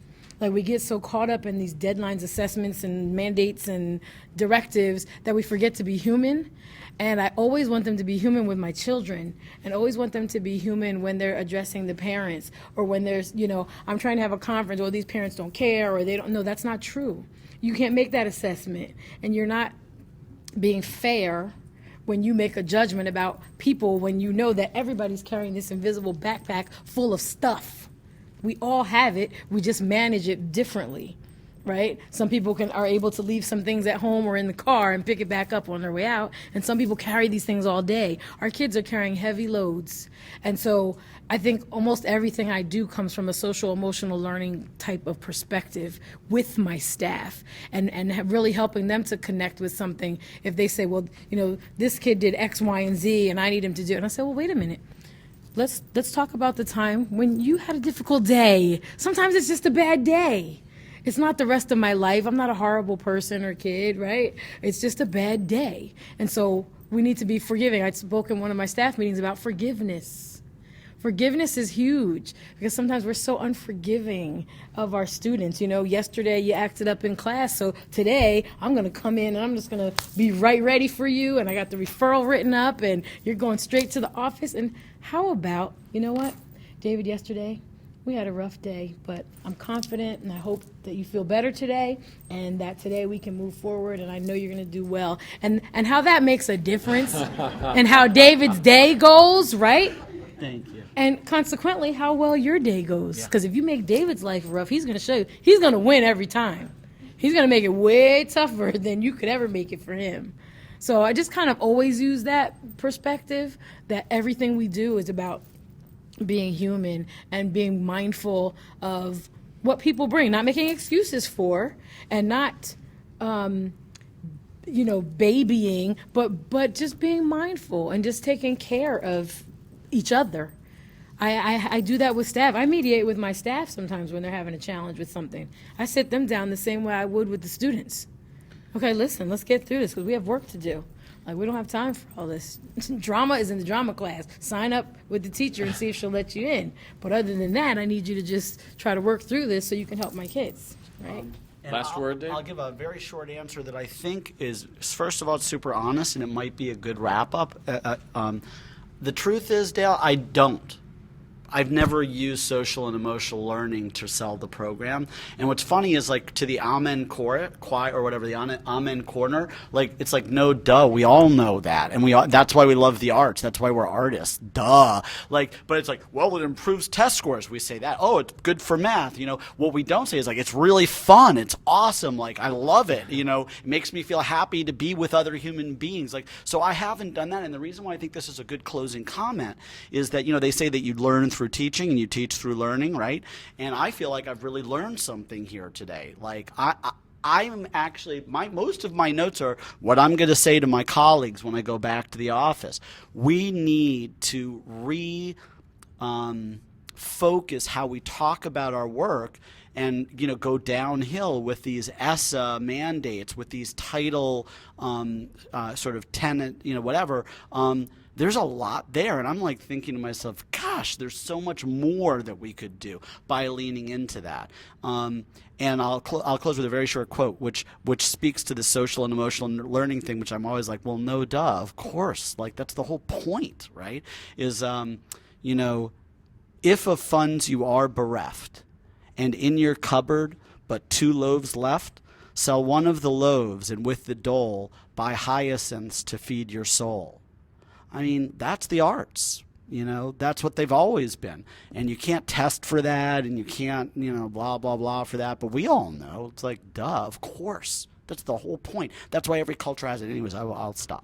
Like, we get so caught up in these deadlines, assessments, and mandates and directives that we forget to be human. And I always want them to be human with my children, and always want them to be human when they're addressing the parents, or when there's, I'm trying to have a conference, or these parents don't care, or they don't know. That's not true. You can't make that assessment, and you're not being fair when you make a judgment about people when you know that everybody's carrying this invisible backpack full of stuff. We all have it, we just manage it differently. Right? Some people are able to leave some things at home or in the car and pick it back up on their way out, and some people carry these things all day. Our kids are carrying heavy loads. And so I think almost everything I do comes from a social emotional learning type of perspective with my staff, and really helping them to connect with something. If they say, well, this kid did X, Y, and Z, and I need him to do it. And I say, well, wait a minute. Let's talk about the time when you had a difficult day. Sometimes it's just a bad day. It's not the rest of my life. I'm not a horrible person or kid, right? It's just a bad day. And so we need to be forgiving. I spoke in one of my staff meetings about forgiveness. Forgiveness is huge because sometimes we're so unforgiving of our students. Yesterday you acted up in class, so today I'm going to come in and I'm just going to be right ready for you, and I got the referral written up and you're going straight to the office. And how about, David, yesterday we had a rough day, but I'm confident and I hope that you feel better today, and that today we can move forward, and I know you're going to do well. And how that makes a difference and how David's day goes, right? Thank you. And consequently, how well your day goes. Because if you make David's life rough, he's going to show you. He's going to win every time. He's going to make it way tougher than you could ever make it for him. So I just kind of always use that perspective, that everything we do is about being human and being mindful of what people bring, not making excuses for, and not, babying, but just being mindful and just taking care of each other. I do that with staff. I mediate with my staff sometimes when they're having a challenge with something. I sit them down the same way I would with the students. Okay, listen, let's get through this because we have work to do. Like, we don't have time for all this. Drama is in the drama class. Sign up with the teacher and see if she'll let you in. But other than that, I need you to just try to work through this so you can help my kids, right? Last word, Dave? I'll give a very short answer that I think is, first of all, it's super honest, and it might be a good wrap-up. The truth is, Dale, I don't. I've never used social and emotional learning to sell the program. And what's funny is, like, to the Amen choir or whatever, the Amen corner, like, it's like, no, duh, we all know that. And that's why we love the arts. That's why we're artists. Duh. Like, but it's like, well, it improves test scores. We say that. Oh, it's good for math. You know, what we don't say is, like, it's really fun. It's awesome. Like, I love it. You know, it makes me feel happy to be with other human beings. Like, so I haven't done that. And the reason why I think this is a good closing comment is that, you know, they say that you learn through teaching and you teach through learning, right? And I feel like I've really learned something here today. Like, I'm actually, most of my notes are what I'm going to say to my colleagues when I go back to the office. We need to focus how we talk about our work and, you know, go downhill with these ESSA mandates, with these title sort of tenant, you know, whatever. There's a lot there, and I'm like thinking to myself, gosh, there's so much more that we could do by leaning into that. And I'll close with a very short quote, which speaks to the social and emotional learning thing, which I'm always like, well, no, duh, of course. Like, that's the whole point, right? Is, you know, if of funds you are bereft, and in your cupboard but 2 loaves left, sell one of the loaves, and with the dole buy hyacinths to feed your soul. I mean, that's the arts. You know, that's what they've always been. And you can't test for that, and you can't, you know, blah, blah, blah for that. But we all know. It's like, duh, of course. That's the whole point. That's why every culture has it. Anyways, I'll stop.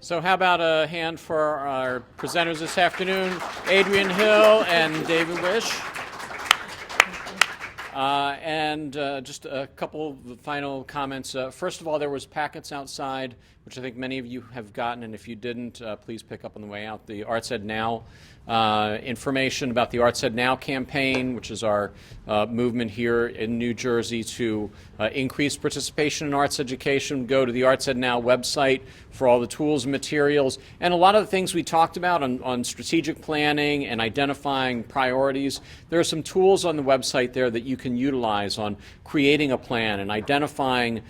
So how about a hand for our presenters this afternoon, Adrian Hill and David Wish. And just a couple of final comments. First of all, there was packets outside, which I think many of you have gotten, and if you didn't, please pick up on the way out. The Arts Ed Now information about the Arts Ed Now campaign, which is our movement here in New Jersey to increase participation in arts education. Go to the Arts Ed Now website for all the tools and materials. And a lot of the things we talked about on strategic planning and identifying priorities, there are some tools on the website there that you can utilize on creating a plan and identifying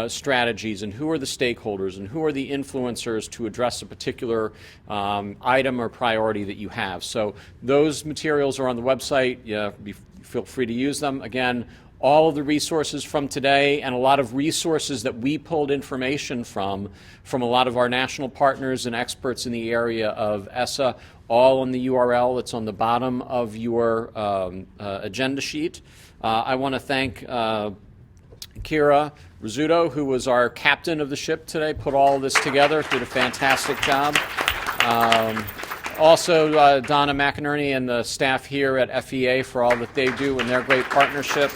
strategies and who are the stakeholders and who are the influencers to address a particular item or priority that you have. So those materials are on the website. Feel free to use them. Again, all of the resources from today and a lot of resources that we pulled information from a lot of our national partners and experts in the area of ESSA, all on the URL that's on the bottom of your agenda sheet. I want to thank Kira Rizzuto, who was our captain of the ship today, put all of this together, did a fantastic job. Also, Donna McInerney and the staff here at FEA for all that they do and their great partnership.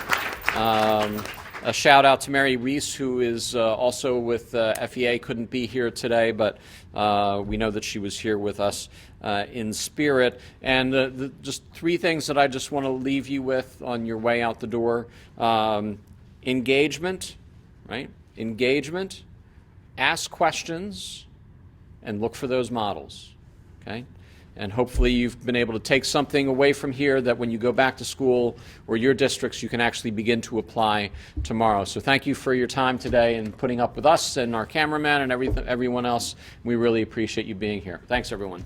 A shout out to Mary Reese, who is also with FEA, couldn't be here today, but we know that she was here with us in spirit. And just 3 things that I just want to leave you with on your way out the door. Engagement, right? Engagement, ask questions, and look for those models, okay? And hopefully you've been able to take something away from here that when you go back to school or your districts, you can actually begin to apply tomorrow. So thank you for your time today and putting up with us and our cameraman and everyone else. We really appreciate you being here. Thanks, everyone.